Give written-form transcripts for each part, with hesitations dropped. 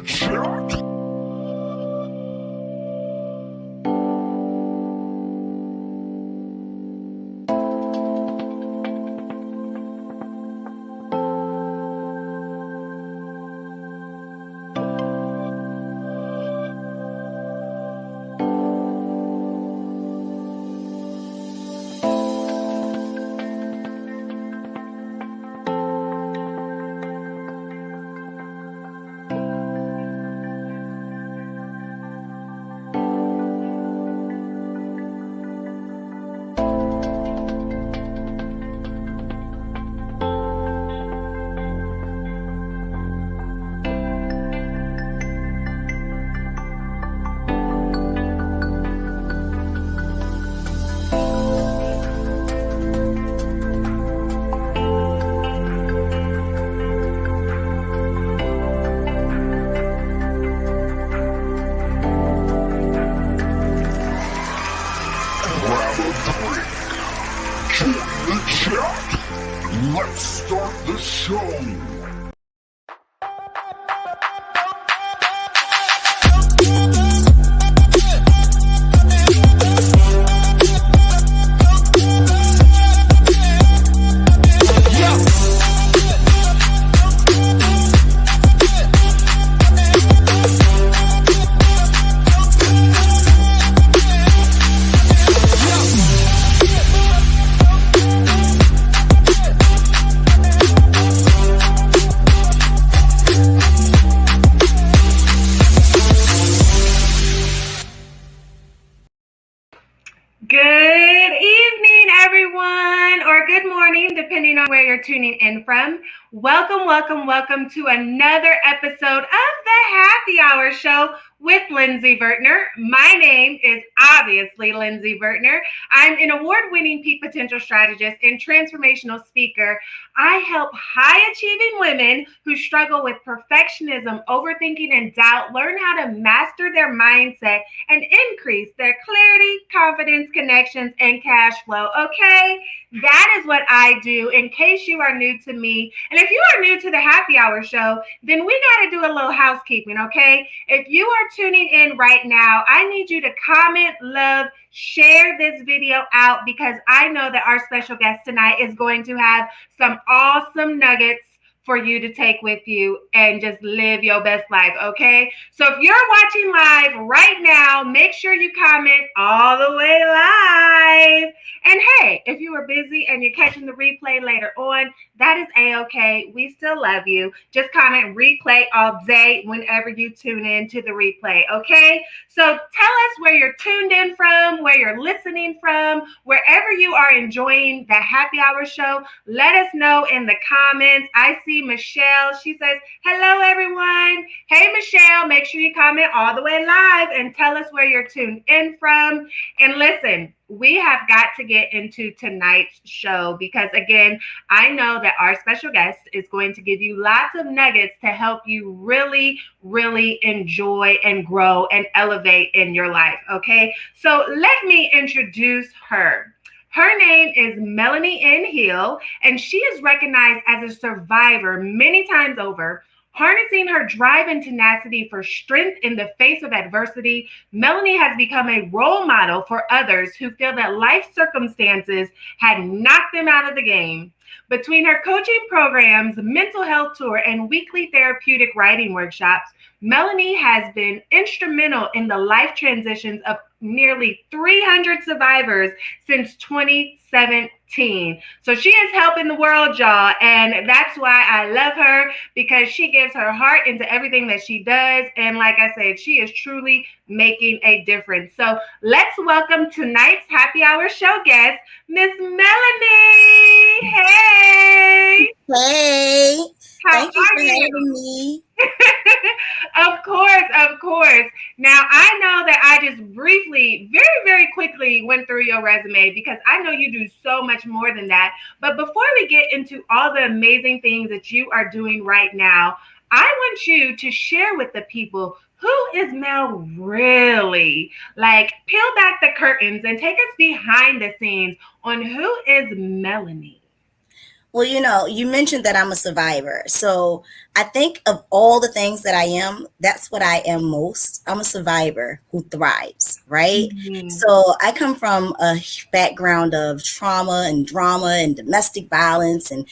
chat. Let's start the show. Good evening, everyone, or good morning, depending on where you're tuning in from. Welcome to another episode of the Happy Hour Show with Lindsey Vertner. My name is obviously Lindsey Vertner. I'm an award-winning peak potential strategist and transformational speaker. I help high-achieving women who struggle with perfectionism, overthinking, and doubt learn how to master their mindset and increase their clarity, confidence, connections, and cash flow. Okay, that is what I do. In case you are new to me, and if you are new to the Happy Hour Show, then we got to do a little housekeeping. Okay, if you are tuning in right now, I need you to comment, love, share this video out, because I know that our special guest tonight is going to have some awesome nuggets for you to take with you and just live your best life, okay? So if you're watching live right now, make sure you comment all the way live. And hey, if you are busy and you're catching the replay later on, that is a-okay. We still love you. Just comment replay all day whenever you tune in to the replay, okay? So tell us where you're tuned in from, where you're listening from, wherever you are enjoying the Happy Hour Show. Let us know in the comments. I see Michelle. She says, hello, everyone. Hey, Michelle, make sure you comment all the way live and tell us where you're tuned in from. And listen, we have got to get into tonight's show because, again, I know that our special guest is going to give you lots of nuggets to help you really, really enjoy and grow and elevate in your life, okay? So let me introduce her. Her name is Melony Hill, and she is recognized as a survivor many times over. Harnessing her drive and tenacity for strength in the face of adversity, Melony has become a role model for others who feel that life circumstances had knocked them out of the game. Between her coaching programs, mental health tour, and weekly therapeutic writing workshops, Melony has been instrumental in the life transitions of nearly 300 survivors since 2017. So she is helping the world, y'all, and that's why I love her, because she gives her heart into everything that she does. And like I said, she is truly making a difference. So let's welcome tonight's Happy Hour Show guest, Miss Melony. Hey. Hey. Thank you for having me. Of course. Now, I know that I just briefly, very, very quickly went through your resume because I know you do so much more than that. But before we get into all the amazing things that you are doing right now, I want you to share with the people, who is Mel really? Like, peel back the curtains and take us behind the scenes on who is Melony. Well, you mentioned that I'm a survivor. So I think of all the things that I am, that's what I am most. I'm a survivor who thrives, right? Mhm. So I come from a background of trauma and drama and domestic violence and,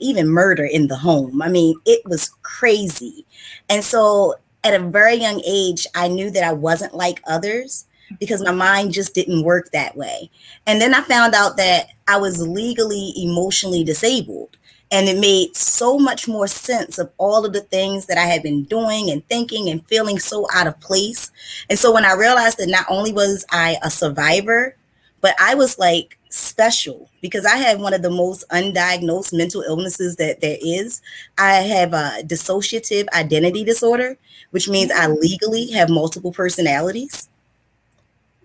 even murder in the home. I mean, it was crazy. And so at a very young age, I knew that I wasn't like others because my mind just didn't work that way. And then I found out that I was legally emotionally disabled. And it made so much more sense of all of the things that I had been doing and thinking and feeling so out of place. And so when I realized that not only was I a survivor, but I was like special because I had one of the most undiagnosed mental illnesses that there is. I have a dissociative identity disorder, which means I legally have multiple personalities.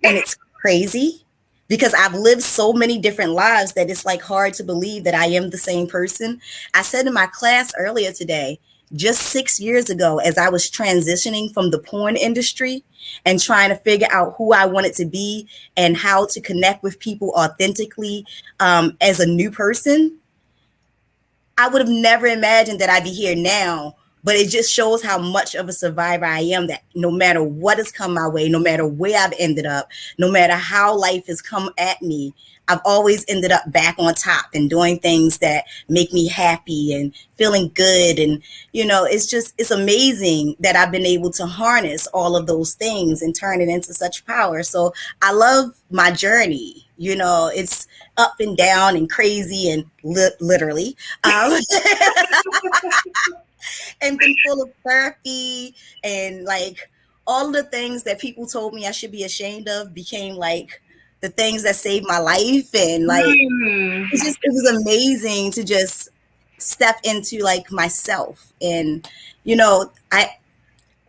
And it's crazy because I've lived so many different lives that it's like hard to believe that I am the same person. I said in my class earlier today, just 6 years ago, as I was transitioning from the porn industry and trying to figure out who I wanted to be and how to connect with people authentically as a new person, I would have never imagined that I'd be here now. But it just shows how much of a survivor I am, that no matter what has come my way, no matter where I've ended up, no matter how life has come at me, I've always ended up back on top and doing things that make me happy and feeling good. And, it's amazing that I've been able to harness all of those things and turn it into such power. So I love my journey. It's up and down and crazy and literally. And been full of therapy and like all the things that people told me I should be ashamed of became like the things that saved my life. And like Mm. it was amazing to just step into like myself. And I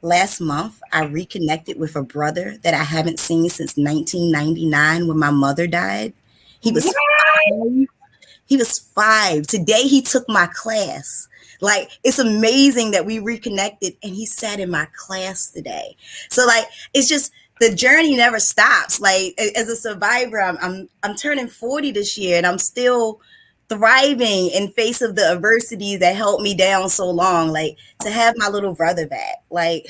last month I reconnected with a brother that I haven't seen since 1999 when my mother died. He was What? 5. He was 5. Today he took my class. Like, it's amazing that we reconnected and he sat in my class today. So like, it's just the journey never stops. Like, as a survivor, I'm turning 40 this year and I'm still thriving in face of the adversity that held me down so long. Like, to have my little brother back, like,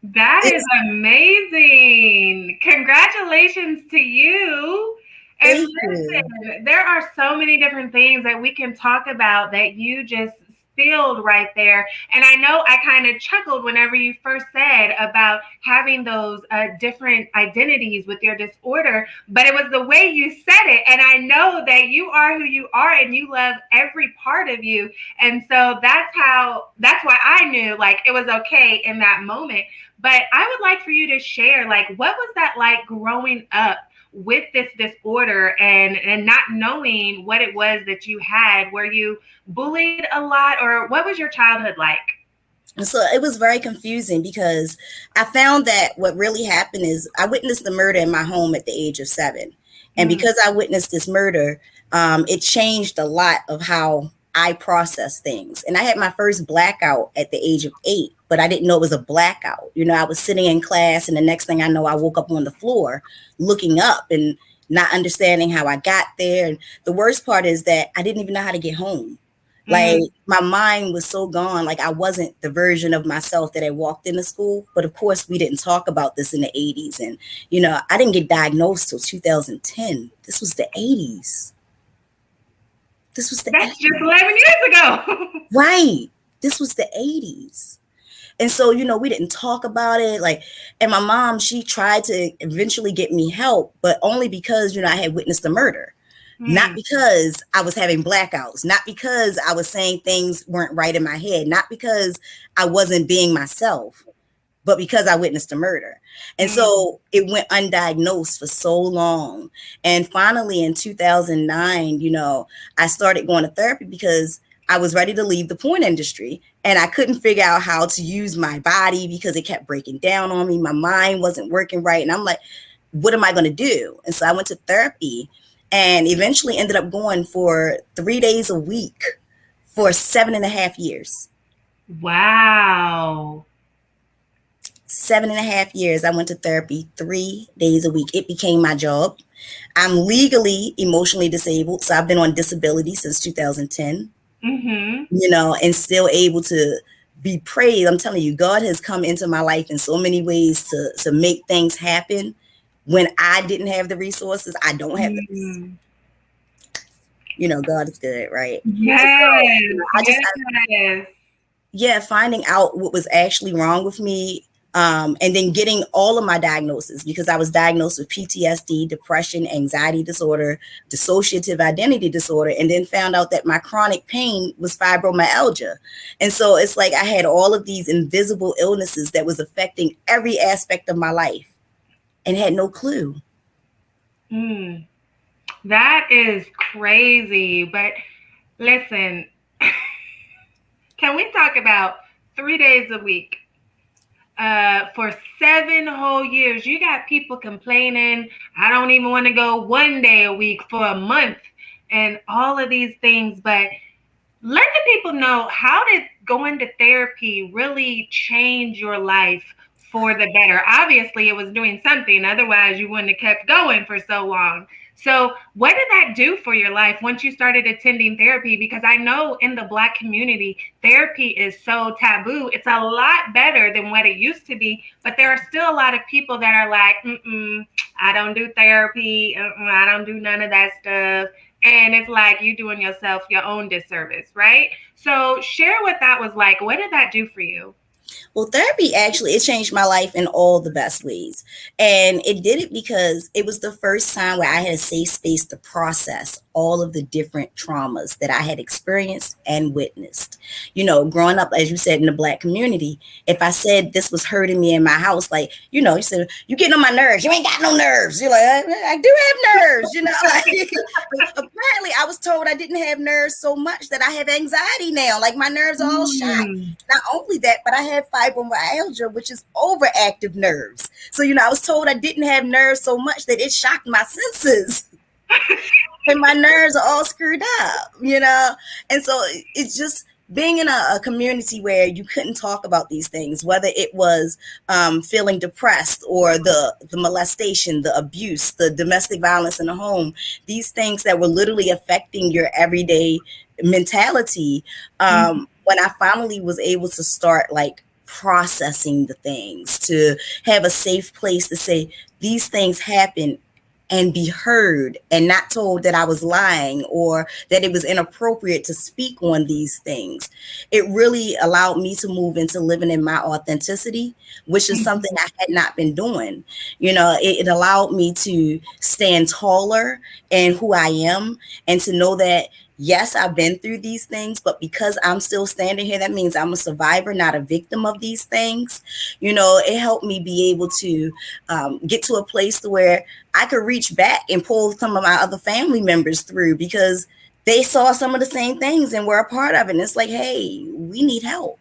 That is it's amazing. Congratulations to you. And thank you. listen, there are so many different things that we can talk about that you just spilled right there. And I know I kind of chuckled whenever you first said about having those different identities with your disorder, but it was the way you said it. And I know that you are who you are and you love every part of you. And so that's why I knew like it was okay in that moment. But I would like for you to share, like, what was that like growing up with this disorder and not knowing what it was that you had? Were you bullied a lot, or what was your childhood like? And so it was very confusing because I found that what really happened is I witnessed the murder in my home at the age of 7. And Mm, because I witnessed this murder, it changed a lot of how I process things. And I had my first blackout at the age of 8, but I didn't know it was a blackout. I was sitting in class, and the next thing I know, I woke up on the floor looking up and not understanding how I got there. And the worst part is that I didn't even know how to get home. Like, mm. my mind was so gone. Like, I wasn't the version of myself that I walked into school. But of course, we didn't talk about this in the 80s. And, I didn't get diagnosed till 2010. This was the 80s. This was the That's just 80s. 11 years ago. Right. This was the 80s. And so, we didn't talk about it. Like, and my mom, she tried to eventually get me help, but only because, I had witnessed the murder. Not Mm, because I was having blackouts, not because I was saying things weren't right in my head, not because I wasn't being myself, but because I witnessed a murder. And mm. so it went undiagnosed for so long. And finally in 2009, I started going to therapy because I was ready to leave the porn industry and I couldn't figure out how to use my body because it kept breaking down on me. My mind wasn't working right. And I'm like, what am I going to do? And so I went to therapy and eventually ended up going for 3 days a week for 7.5 years. Wow. 7.5 years, I went to therapy 3 days a week. It became my job. I'm legally emotionally disabled, so I've been on disability since 2010. And still able to be praised. I'm telling you, God has come into my life in so many ways to make things happen when I didn't have the resources. I don't have this. God is good, right? And so, Yes, finding out what was actually wrong with me, and then getting all of my diagnoses, because I was diagnosed with PTSD, depression, anxiety disorder, dissociative identity disorder, and then found out that my chronic pain was fibromyalgia. And so it's like I had all of these invisible illnesses that was affecting every aspect of my life and had no clue. That is crazy. But listen, can we talk about 3 days a week? For 7 whole years, you got people complaining, I don't even want to go 1 day a week for a month and all of these things. But let the people know, how did going to therapy really change your life for the better? Obviously, it was doing something. Otherwise, you wouldn't have kept going for so long. So what did that do for your life once you started attending therapy? Because I know in the Black community, therapy is so taboo. It's a lot better than what it used to be, but there are still a lot of people that are like, I don't do therapy. I don't do none of that stuff. And it's like you doing yourself your own disservice, right? So share what that was like. What did that do for you? Well, therapy actually, it changed my life in all the best ways. And it did it because it was the first time where I had a safe space to process all of the different traumas that I had experienced and witnessed. Growing up, as you said, in the Black community, if I said this was hurting me in my house, like, you said, you getting on my nerves. You ain't got no nerves. You're like, I do have nerves, like, apparently I was told I didn't have nerves so much that I have anxiety now. Like, my nerves are all shot. Not only that, but I have fibromyalgia, which is overactive nerves. So, I was told I didn't have nerves so much that it shocked my senses. And my nerves are all screwed up, And so it's just being in a community where you couldn't talk about these things, whether it was feeling depressed or the molestation, the abuse, the domestic violence in the home, these things that were literally affecting your everyday mentality. When I finally was able to start like processing the things, to have a safe place to say these things happen and be heard and not told that I was lying or that it was inappropriate to speak on these things. It really allowed me to move into living in my authenticity, which is something I had not been doing. It allowed me to stand taller in who I am and to know that, yes, I've been through these things, but because I'm still standing here, that means I'm a survivor, not a victim of these things. It helped me be able to get to a place to where I could reach back and pull some of my other family members through because they saw some of the same things and were a part of it. And it's like, hey, we need help.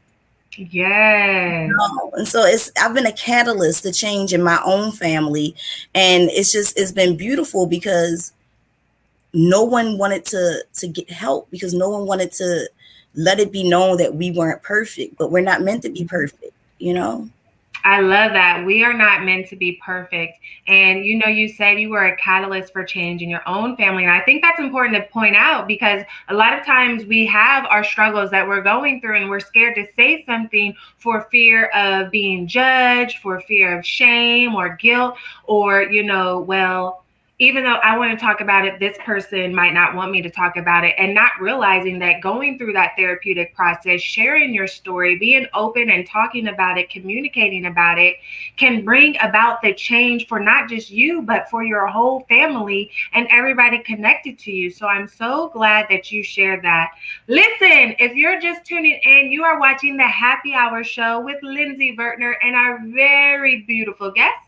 Yes. And so I've been a catalyst to change in my own family. And it's been beautiful because no one wanted to get help, because no one wanted to let it be known that we weren't perfect, but we're not meant to be perfect, I love that. We are not meant to be perfect. And, you said you were a catalyst for change in your own family. And I think that's important to point out because a lot of times we have our struggles that we're going through and we're scared to say something for fear of being judged, for fear of shame or guilt, or, even though I want to talk about it, this person might not want me to talk about it, and not realizing that going through that therapeutic process, sharing your story, being open and talking about it, communicating about it, can bring about the change for not just you, but for your whole family and everybody connected to you. So I'm so glad that you shared that. Listen, if you're just tuning in, you are watching the Happy Hour Show with Lindsey Vertner and our very beautiful guest,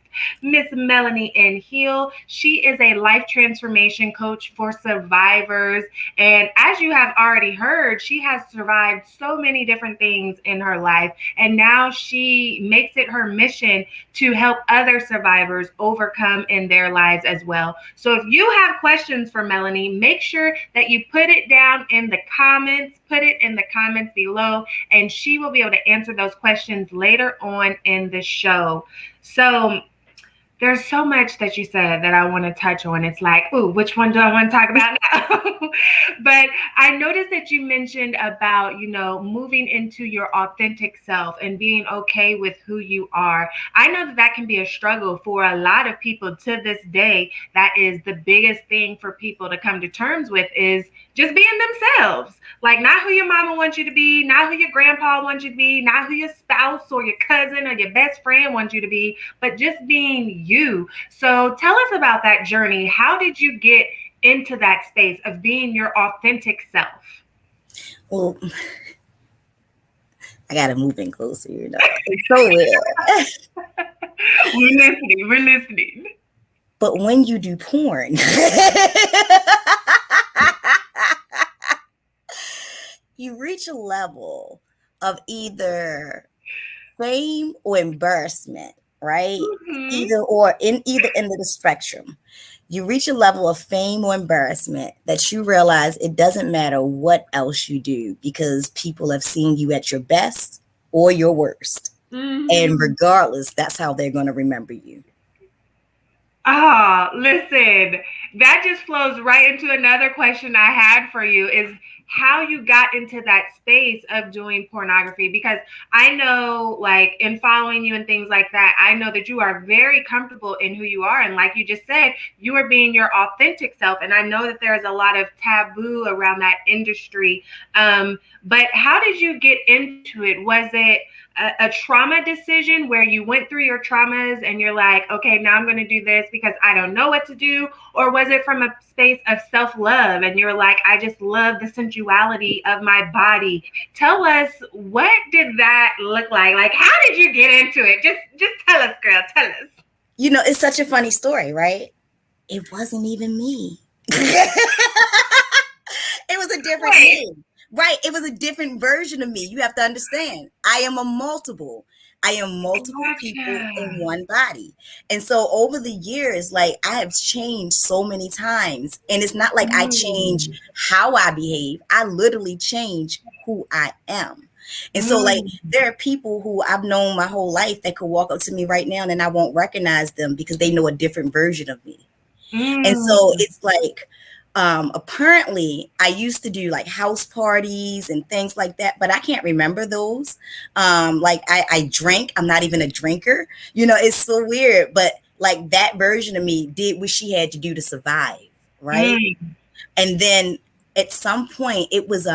Miss Melony in Hill. She is a life transformation coach for survivors. And as you have already heard, she has survived so many different things in her life. And now she makes it her mission to help other survivors overcome in their lives as well. So if you have questions for Melony, make sure that you put it down in the comments, put it in the comments below, and she will be able to answer those questions later on in the show. So There's so much that you said that I want to touch on. It's like, ooh, which one do I want to talk about now? But I noticed that you mentioned about, moving into your authentic self and being okay with who you are. I know that that can be a struggle for a lot of people to this day. That is the biggest thing for people to come to terms with, is just being themselves. Like, not who your mama wants you to be, not who your grandpa wants you to be, not who your spouse or your cousin or your best friend wants you to be, but just being you. So tell us about that journey. How did you get into that space of being your authentic self? Well, I gotta move in closer, It's so weird. We're listening. But when you do porn, you reach a level of either fame or embarrassment, right? Mm-hmm. Either end of the spectrum. You reach a level of fame or embarrassment that you realize it doesn't matter what else you do, because people have seen you at your best or your worst. Mm-hmm. And regardless, that's how they're going to remember you. Listen, that just flows right into another question I had for you, is how you got into that space of doing pornography. Because I know, like, in following you and things like that, I know that you are very comfortable in who you are. And like you just said, you are being your authentic self. And I know that there's a lot of taboo around that industry. But how did you get into it? Was it a trauma decision where you went through your traumas and you're like, okay, now I'm going to do this because I don't know what to do? Or was it from a space of self-love and you're like, I just love the sensuality of my body? Tell us, what did that look like? Like, how did you get into it? Just tell us, girl, tell us. It's such a funny story, right? It wasn't even me. It was a different me. Right. It was a different version of me. You have to understand. I am multiple people in one body. And so over the years, like, I have changed so many times. And it's not like I change how I behave. I literally change who I am. And so, like, there are people who I've known my whole life that could walk up to me right now and I won't recognize them because they know a different version of me. And so it's like, apparently I used to do like house parties and things like that, but I can't remember those. Like I drank, I'm not even a drinker, it's so weird, but like that version of me did what she had to do to survive. Right. And then at some point it was,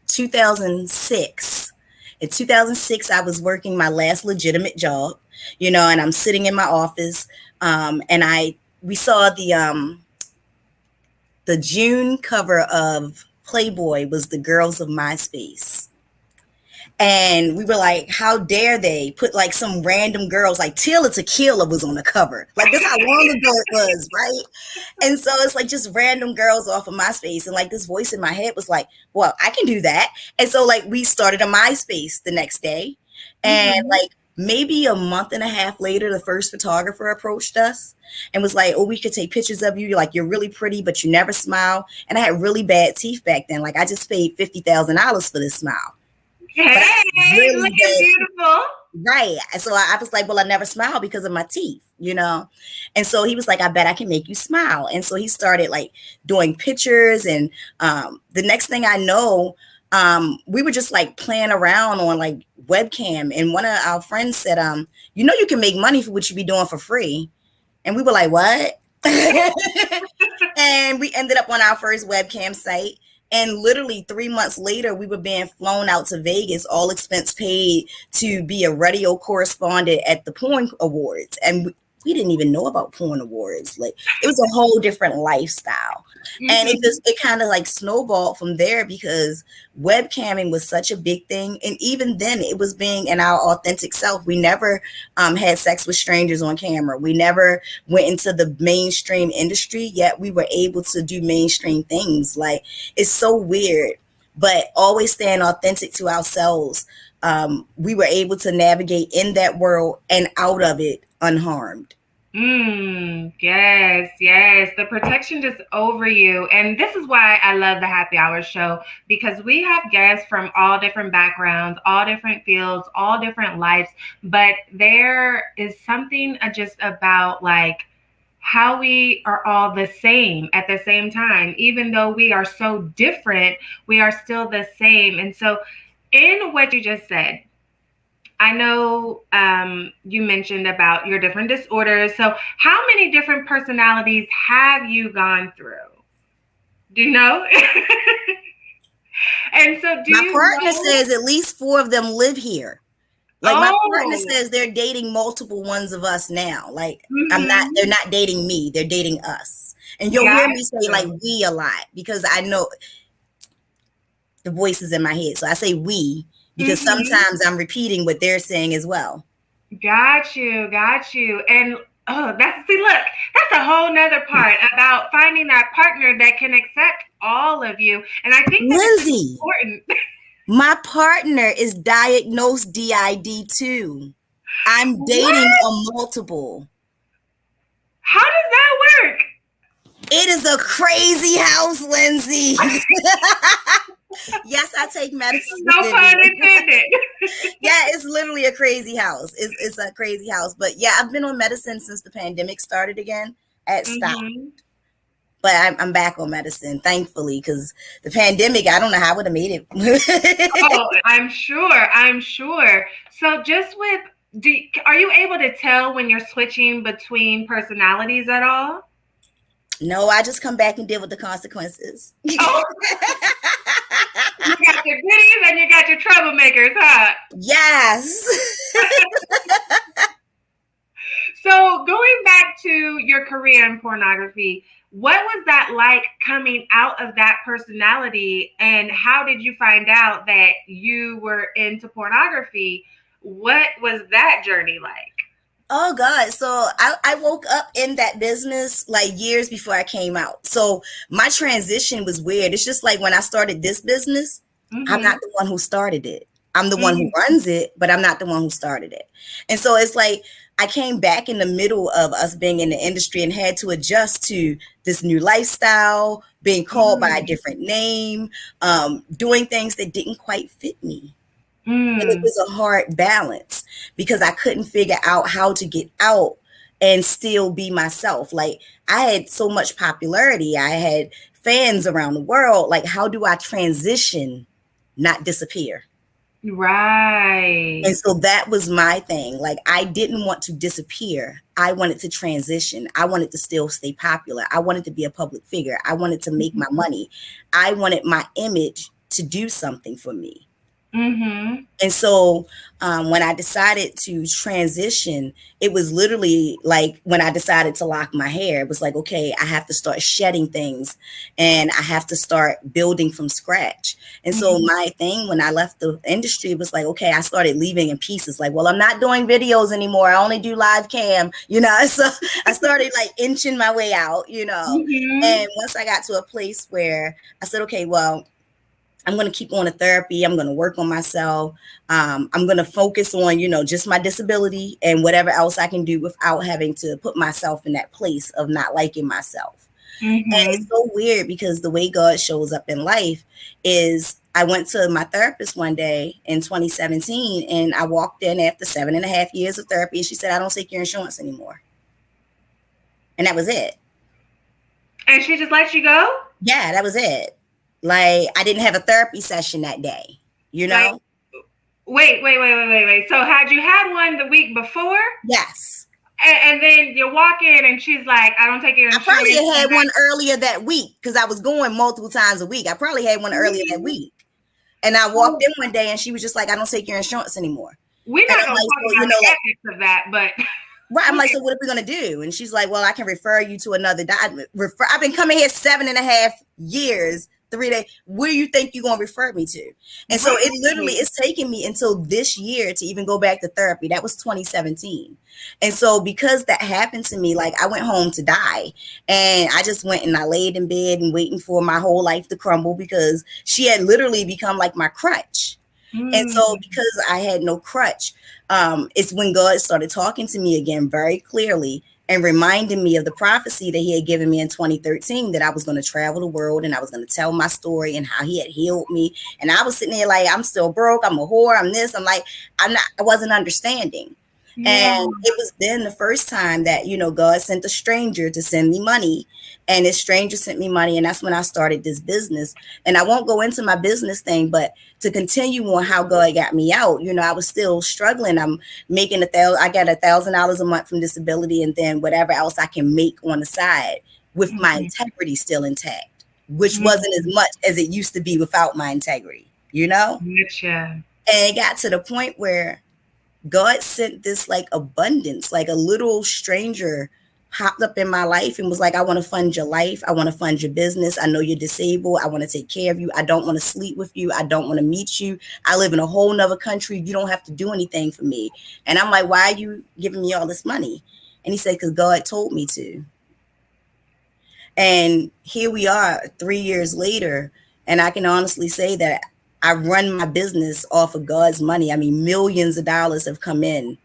2006. In 2006, I was working my last legitimate job, and I'm sitting in my office, and we saw the June cover of Playboy was the girls of MySpace. And we were like, how dare they put like some random girls, like Tila Tequila was on the cover. Like, that's how long ago it was, right? And so it's like just random girls off of MySpace. And like this voice in my head was like, well, I can do that. And so like we started a MySpace the next day. And like maybe a month and a half later, the first photographer approached us and was like, oh, we could take pictures of you. Like, you're really pretty, but you never smile. And I had really bad teeth back then. Like, I just paid $50,000 for this smile. Hey, really looking beautiful. Right. So I was like, well, I never smile because of my teeth, And so he was like, I bet I can make you smile. And so he started like doing pictures. And the next thing I know, we were just like playing around on like webcam. And one of our friends said, you can make money for what you be doing for free. And we were like, what? And we ended up on our first webcam site. And literally 3 months later, we were being flown out to Vegas, all expense paid, to be a radio correspondent at the Porn Awards. And we didn't even know about Porn Awards. Like, it was a whole different lifestyle. And it kind of like snowballed from there because webcamming was such a big thing. And even then, it was being in our authentic self. We never had sex with strangers on camera. We never went into the mainstream industry, yet we were able to do mainstream things. Like, it's so weird, but always staying authentic to ourselves. We were able to navigate in that world and out of it unharmed. Yes, yes. The protection just over you. And this is why I love the Happy Hour show, because we have guests from all different backgrounds, all different fields, all different lives. But there is something just about like how we are all the same at the same time. Even though we are so different, we are still the same. And so, in what you just said, I know you mentioned about your different disorders. So, how many different personalities have you gone through? Do you know? And so, do My you partner know? says at least 4 of them live here. Like my partner Oh, says they're dating multiple ones of us now. Like they're mm-hmm. not dating me, they're dating us. And you'll hear Got me say like you. we a lot because I know the voices in my head. So I say we because Mm-hmm. sometimes I'm repeating what they're saying as well. Got you, got you. And oh, look, that's a whole nother part about finding that partner that can accept all of you. And I think that it's Lindsey, important. my partner is diagnosed DID too. I'm dating What? a multiple. How does that work? It is a crazy house, Lindsey. Yes, I take medicine. No pun intended. Yeah, it's literally a crazy house. It's a crazy house. But yeah, I've been on medicine since the pandemic started again. I had stopped. Mm-hmm. But I'm back on medicine, thankfully, because the pandemic, I don't know how I would have made it. Oh, I'm sure. I'm sure. So, just with, are you able to tell when you're switching between personalities at all? No, I just come back and deal with the consequences. Oh, you got your goodies and you got your troublemakers, huh? Yes. So, going back to your career in pornography, what was that like coming out of that personality? And how did you find out that you were into pornography? What was that journey like? Oh God. So I woke up in that business like years before I came out. So my transition was weird. It's just like when I started this business, I'm Mm-hmm. not the one who started it. I'm the one who Mm-hmm. runs it, but I'm not the one who started it. And so it's like I came back in the middle of us being in the industry and had to adjust to this new lifestyle, being called by a different name, doing things that didn't quite fit me. And it Mm-hmm. was a hard balance because I couldn't figure out how to get out and still be myself. Like I had so much popularity. I had fans around the world. Like, how do I transition, not disappear? Right. And so that was my thing. Like, I didn't want to disappear. I wanted to transition. I wanted to still stay popular. I wanted to be a public figure. I wanted to make my money. I wanted my image to do something for me. Mm-hmm. And so when I decided to transition, it was literally like when I decided to lock my hair, it was like, okay, I have to start shedding things and I have to start building from scratch. And so Mm-hmm. my thing when I left the industry was like, okay, I started leaving in pieces. Like, well, I'm not doing videos anymore. I only do live cam, you know. So I started like inching my way out, you know. Mm-hmm. And once I got to a place where I said, okay, well, I'm going to keep going to therapy. I'm going to work on myself. I'm going to focus on, you know, just my disability and whatever else I can do without having to put myself in that place of not liking myself. And it's Mm-hmm. so weird because the way God shows up in life is I went to my therapist one day in 2017 and I walked in after 7.5 years of therapy. And she said, I don't take your insurance anymore. And that was it. And she just let you go? Yeah, that was it. Like I didn't have a therapy session that day, you Like, know? wait. So had you had one the week before? Yes. And then you walk in and she's like, I don't take your I probably insurance. had one earlier that week because I was going multiple times a week. I probably had one earlier that week. And I walked in one day and she was just like, I don't take your insurance anymore. We're And not I'm going to like, talk so, about you know, the like, ethics of that, but right. I'm like, so what are we going to do? And she's like, well, I can refer you to another doctor. I've been coming here 7.5 years, 3 days. Where do you think you're going to refer me to? And so it literally is taking me until this year to even go back to therapy. That was 2017. And so because that happened to me, like I went home to die and I just went and I laid in bed and waiting for my whole life to crumble because she had literally become like my crutch. And so because I had no crutch, it's when God started talking to me again very clearly and reminding me of the prophecy that he had given me in 2013 that I was going to travel the world and I was going to tell my story and how he had healed me. And I was sitting there like, I'm still broke. I'm a whore. I'm this. I'm like, I wasn't understanding. Yeah. And it was then the first time that, God sent a stranger to send me money. And this stranger sent me money. And that's when I started this business. And I won't go into my business thing, but to continue on how God got me out, I was still struggling. I'm making I got $1,000 a month from disability, and then whatever else I can make on the side with my integrity still intact, which wasn't as much as it used to be without my integrity, Gotcha. And it got to the point where God sent this like abundance, like a little stranger hopped up in my life and was like, I want to fund your life. I want to fund your business. I know you're disabled. I want to take care of you. I don't want to sleep with you. I don't want to meet you. I live in a whole nother country. You don't have to do anything for me. And I'm like, why are you giving me all this money? And he said, because God told me to. And here we are 3 years later. And I can honestly say that I run my business off of God's money. I mean, millions of dollars have come in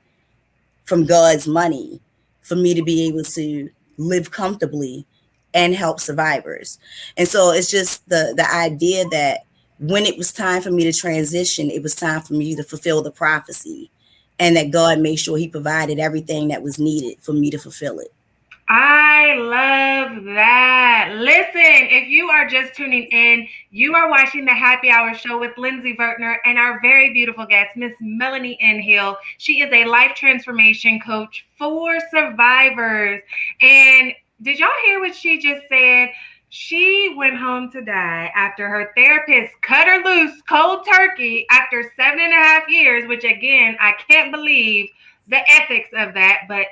from God's money for me to be able to live comfortably and help survivors. And so it's just the idea that when it was time for me to transition, it was time for me to fulfill the prophecy, and that God made sure he provided everything that was needed for me to fulfill it. I love that. Listen, if you are just tuning in, you are watching the Happy Hour Show with Lindsey Vertner and our very beautiful guest, Miss Melony Hill. She is a life transformation coach for survivors. And did y'all hear what she just said? She went home to die after her therapist cut her loose cold turkey after 7.5 years, which again, I can't believe the ethics of that, but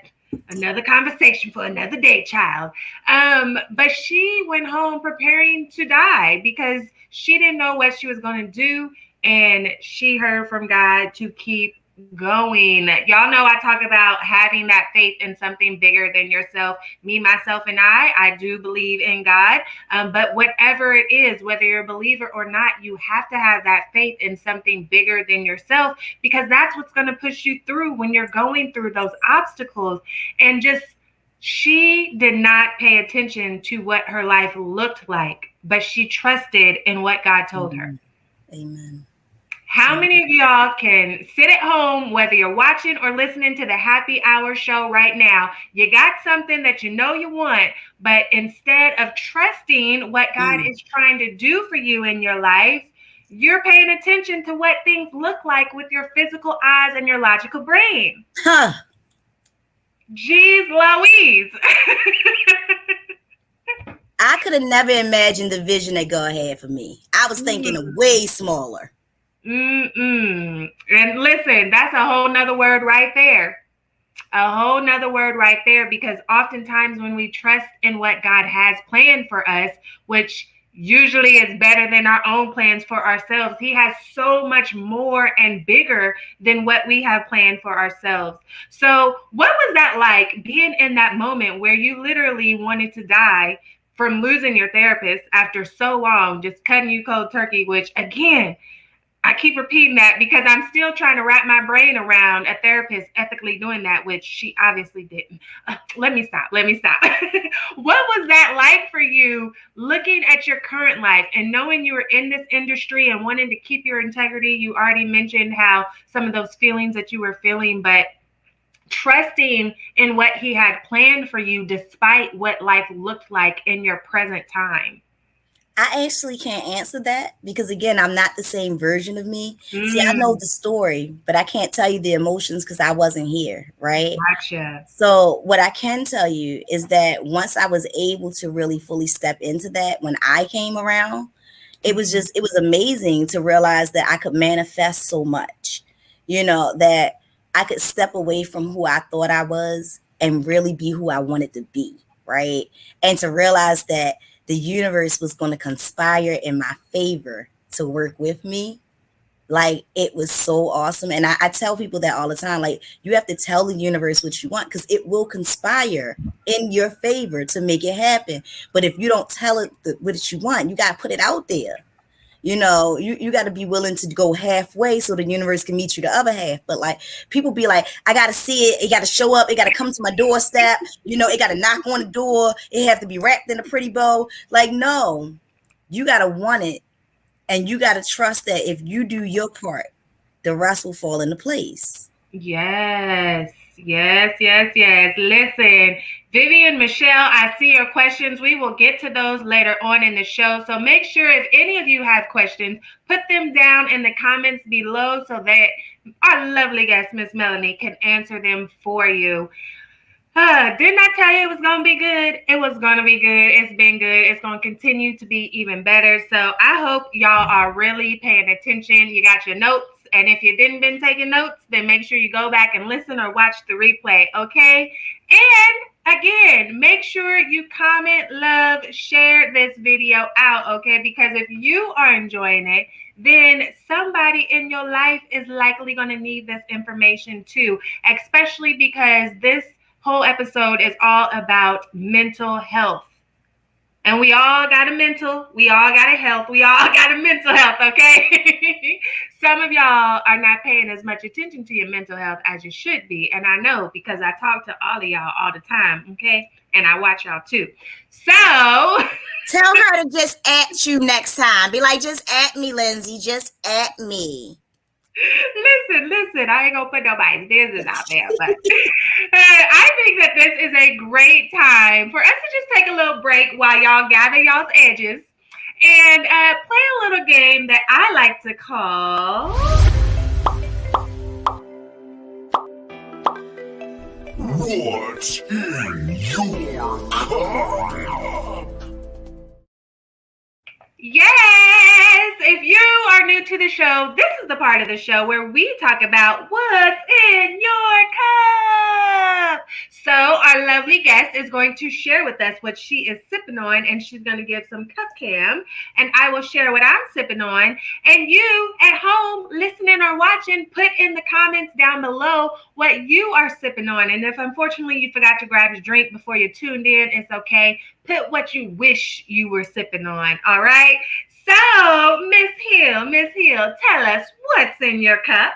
another conversation for another day, child. But she went home preparing to die because she didn't know what she was going to do. And she heard from God to keep going. Y'all know I talk about having that faith in something bigger than yourself. Me, myself, and I do believe in God. But whatever it is, whether you're a believer or not, you have to have that faith in something bigger than yourself, because that's what's going to push you through when you're going through those obstacles. And just, she did not pay attention to what her life looked like, but she trusted in what God told her. Amen. How many of y'all can sit at home, whether you're watching or listening to the Happy Hour Show right now, you got something that you know you want, but instead of trusting what God is trying to do for you in your life, you're paying attention to what things look like with your physical eyes and your logical brain. Huh. Jeez Louise. I could have never imagined the vision that God had for me. I was thinking of way smaller. And listen, that's a whole nother word right there. A whole nother word right there, because oftentimes when we trust in what God has planned for us, which usually is better than our own plans for ourselves, he has so much more and bigger than what we have planned for ourselves. So what was that like, being in that moment where you literally wanted to die from losing your therapist after so long, just cutting you cold turkey, which again, I keep repeating that because I'm still trying to wrap my brain around a therapist ethically doing that, which she obviously didn't. Let me stop. What was that like for you, looking at your current life and knowing you were in this industry and wanting to keep your integrity? You already mentioned how some of those feelings that you were feeling, but trusting in what he had planned for you despite what life looked like in your present time. I actually can't answer that because, again, I'm not the same version of me. See, I know the story, but I can't tell you the emotions because I wasn't here, right? Gotcha. So what I can tell you is that once I was able to really fully step into that, when I came around, it was amazing to realize that I could manifest so much, that I could step away from who I thought I was and really be who I wanted to be, right? And to realize that the universe was going to conspire in my favor to work with me. Like, it was so awesome. And I tell people that all the time, like, you have to tell the universe what you want because it will conspire in your favor to make it happen. But if you don't tell it what you want, you got to put it out there. You got to be willing to go halfway so the universe can meet you the other half. But like people be like, I got to see it. It got to show up. It got to come to my doorstep. It got to knock on the door. It have to be wrapped in a pretty bow. Like, no, you got to want it. And you got to trust that if you do your part, the rest will fall into place. Yes. Listen, Vivian, Michelle, I see your questions. We will get to those later on in the show. So make sure if any of you have questions, put them down in the comments below so that our lovely guest, Miss Melony, can answer them for you. Didn't I tell you it was going to be good? It was going to be good. It's been good. It's going to continue to be even better. So I hope y'all are really paying attention. You got your notes. And if you didn't been taking notes, then make sure you go back and listen or watch the replay, okay? And again, make sure you comment, love, share this video out, okay? Because if you are enjoying it, then somebody in your life is likely going to need this information too, especially because this whole episode is all about mental health. And we all got a mental, we all got a health, we all got a mental health, okay? Some of y'all are not paying as much attention to your mental health as you should be. And I know because I talk to all of y'all all the time, okay? And I watch y'all too. So tell her to just at you next time. Be like, just at me, Lindsey. Just at me. Listen, I ain't gonna put nobody's business out there, but I think that this is a great time for us to just take a little break while y'all gather y'all's edges and play a little game that I like to call What's in your cup? Yes! If you are new to the show, this is the part of the show where we talk about what's in your cup. So our lovely guest is going to share with us what she is sipping on, and she's going to give some cup cam, and I will share what I'm sipping on. And you at home listening or watching, put in the comments down below what you are sipping on. And if unfortunately you forgot to grab your drink before you tuned in, it's okay. Put what you wish you were sipping on, all right? So, Miss Hill, tell us what's in your cup.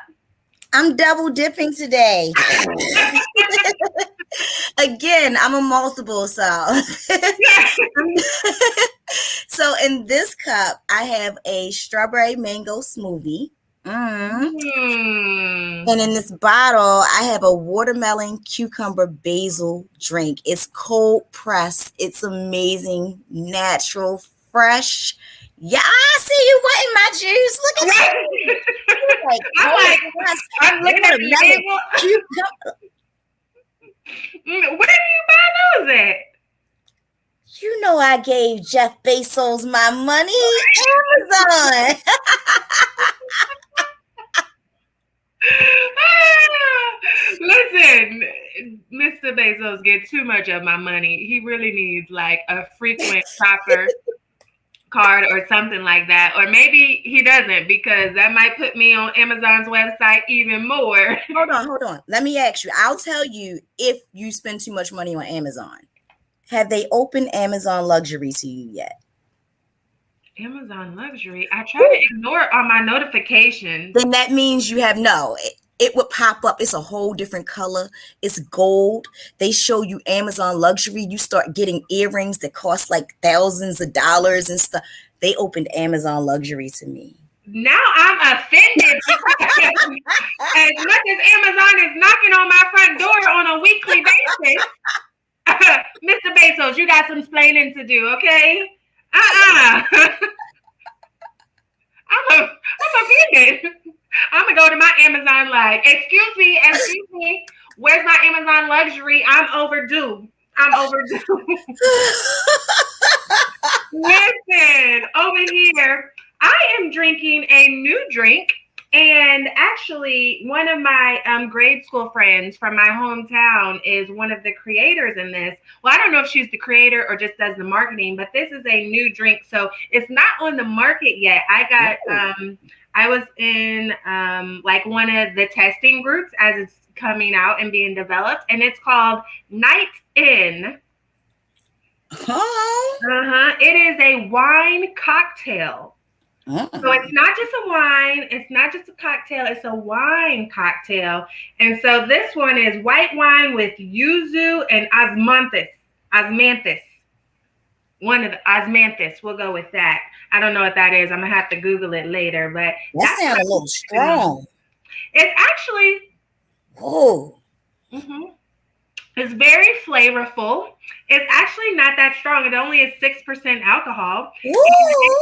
I'm double dipping today. Again, I'm a multiple, so. So in this cup, I have a strawberry mango smoothie. And in this bottle, I have a watermelon cucumber basil drink. It's cold pressed. It's amazing, natural, fresh. Yeah, I see you wanting my juice. Look at you. I'm looking at the label. Where do you buy those at? You know I gave Jeff Bezos my money. Amazon. Listen, Mr. Bezos get too much of my money. He really needs like a frequent shopper card or something like that. Or maybe he doesn't, because that might put me on Amazon's website even more. Hold on. Let me ask you. I'll tell you if you spend too much money on Amazon. Have they opened Amazon Luxury to you yet? Amazon Luxury? I try to ignore it on my notifications. Then that means you have no. It would pop up. It's a whole different color. It's gold. They show you Amazon Luxury. You start getting earrings that cost like thousands of dollars and stuff. They opened Amazon Luxury to me. Now I'm offended. As much as Amazon is knocking on my front door on a weekly basis, Mr. Bezos, you got some explaining to do, okay? I'm offended. I'm gonna go to my Amazon like, excuse me, where's my Amazon Luxury? I'm overdue. Listen, over here, I am drinking a new drink. And actually, one of my grade school friends from my hometown is one of the creators in this. Well, I don't know if she's the creator or just does the marketing, but this is a new drink. So it's not on the market yet. I was in like one of the testing groups as it's coming out and being developed. And it's called Night In. Oh. It is a wine cocktail. So it's not just a wine, it's not just a cocktail, it's a wine cocktail. And so this one is white wine with yuzu and osmanthus. Osmanthus. One of the osmanthus. We'll go with that. I don't know what that is. I'm gonna have to Google it later, but That sounds a little strong. It's actually It's very flavorful. It's actually not that strong. It only is 6% alcohol. It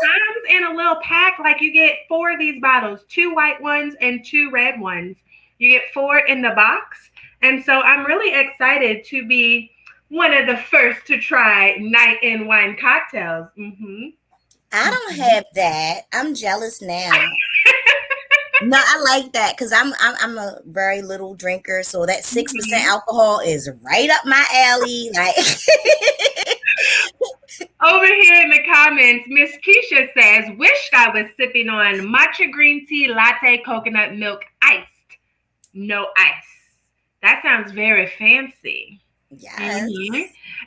comes in a little pack, like you get 4 of these bottles, 2 white ones and 2 red ones. You get 4 in the box. And so I'm really excited to be one of the first to try night in wine cocktails. I don't have that. I'm jealous now. No, I like that because I'm a very little drinker, so that 6% alcohol is right up my alley. Like over here in the comments, Miss Keisha says, "Wished I was sipping on matcha green tea latte coconut milk iced, no ice." That sounds very fancy. Yes.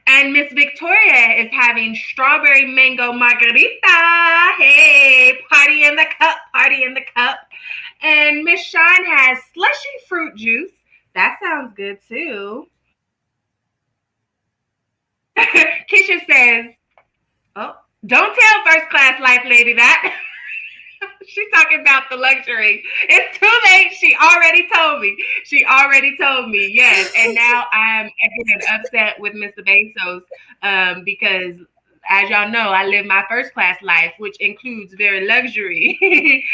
And Miss Victoria is having strawberry mango margarita. Hey, party in the cup, party in the cup. And Miss Sean has slushy fruit juice. That sounds good too. Keisha says, "Oh, don't tell first class life lady that." She's talking about the luxury. It's too late. She already told me. Yes. And now I'm getting upset with Mr. Bezos because, as y'all know, I live my first class life, which includes very luxury.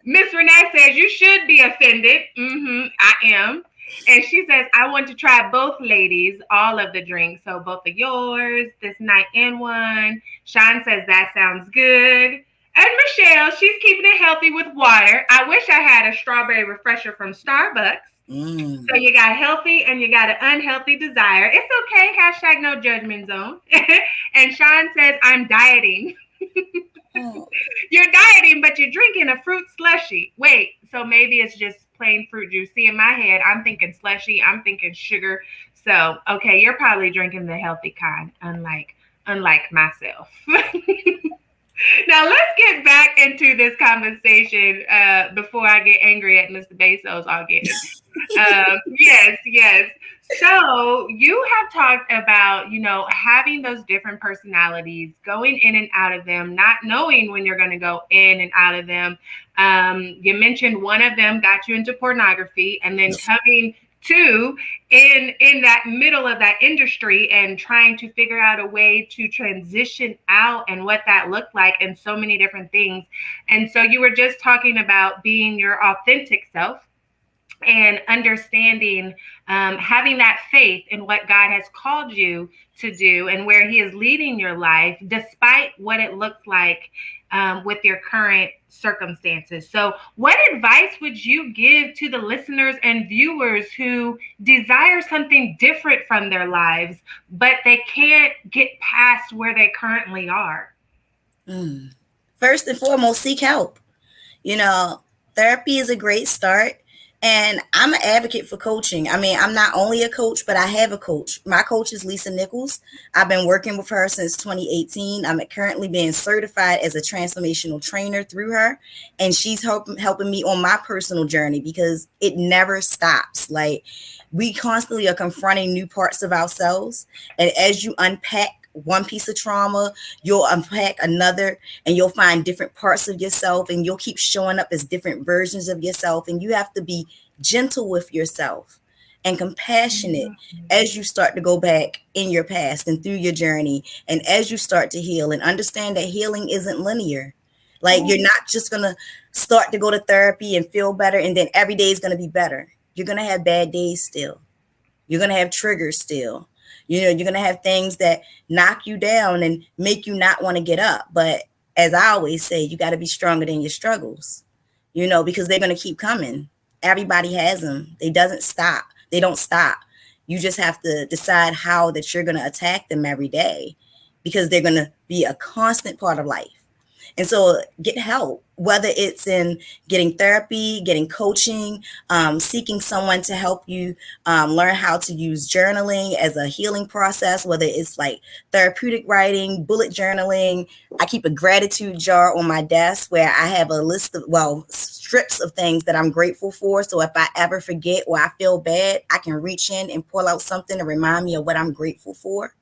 Miss Renee says, "You should be offended." I am. And she says, "I want to try both ladies, all of the drinks. So both of yours, this night in one." Sean says, "That sounds good." And Michelle, she's keeping it healthy with water. I wish I had a strawberry refresher from Starbucks. So you got healthy and you got an unhealthy desire. It's okay. Hashtag no judgment zone. And Sean says, "I'm dieting." You're dieting, but you're drinking a fruit slushy. Wait, so maybe it's just plain fruit juice. See, in my head, I'm thinking slushy. I'm thinking sugar. So, okay, you're probably drinking the healthy kind, unlike myself. Now let's get back into this conversation before I get angry at Mr. Bezos again. Yes. So you have talked about, having those different personalities, going in and out of them, not knowing when you're going to go in and out of them. You mentioned one of them got you into pornography, and then coming to in that middle of that industry and trying to figure out a way to transition out and what that looked like and so many different things. And so you were just talking about being your authentic self and understanding, having that faith in what God has called you to do and where he is leading your life, despite what it looks like with your current circumstances. So what advice would you give to the listeners and viewers who desire something different from their lives, but they can't get past where they currently are? First and foremost, seek help. Therapy is a great start. And I'm an advocate for coaching. I mean, I'm not only a coach, but I have a coach. My coach is Lisa Nichols. I've been working with her since 2018. I'm currently being certified as a transformational trainer through her. And she's helping me on my personal journey because it never stops. Like, we constantly are confronting new parts of ourselves. And as you unpack one piece of trauma, you'll unpack another, and you'll find different parts of yourself, and you'll keep showing up as different versions of yourself. And you have to be gentle with yourself and compassionate as you start to go back in your past and through your journey, and as you start to heal and understand that healing isn't linear. Like, you're not just gonna start to go to therapy and feel better and then every day is gonna be better. You're gonna have bad days still. You're gonna have triggers still. You're going to have things that knock you down and make you not want to get up. But as I always say, you got to be stronger than your struggles, because they're going to keep coming. Everybody has them. They don't stop. You just have to decide how that you're going to attack them every day, because they're going to be a constant part of life. And so get help, whether it's in getting therapy, getting coaching, seeking someone to help you learn how to use journaling as a healing process, whether it's like therapeutic writing, bullet journaling. I keep a gratitude jar on my desk where I have a list of, strips of things that I'm grateful for. So if I ever forget or I feel bad, I can reach in and pull out something to remind me of what I'm grateful for.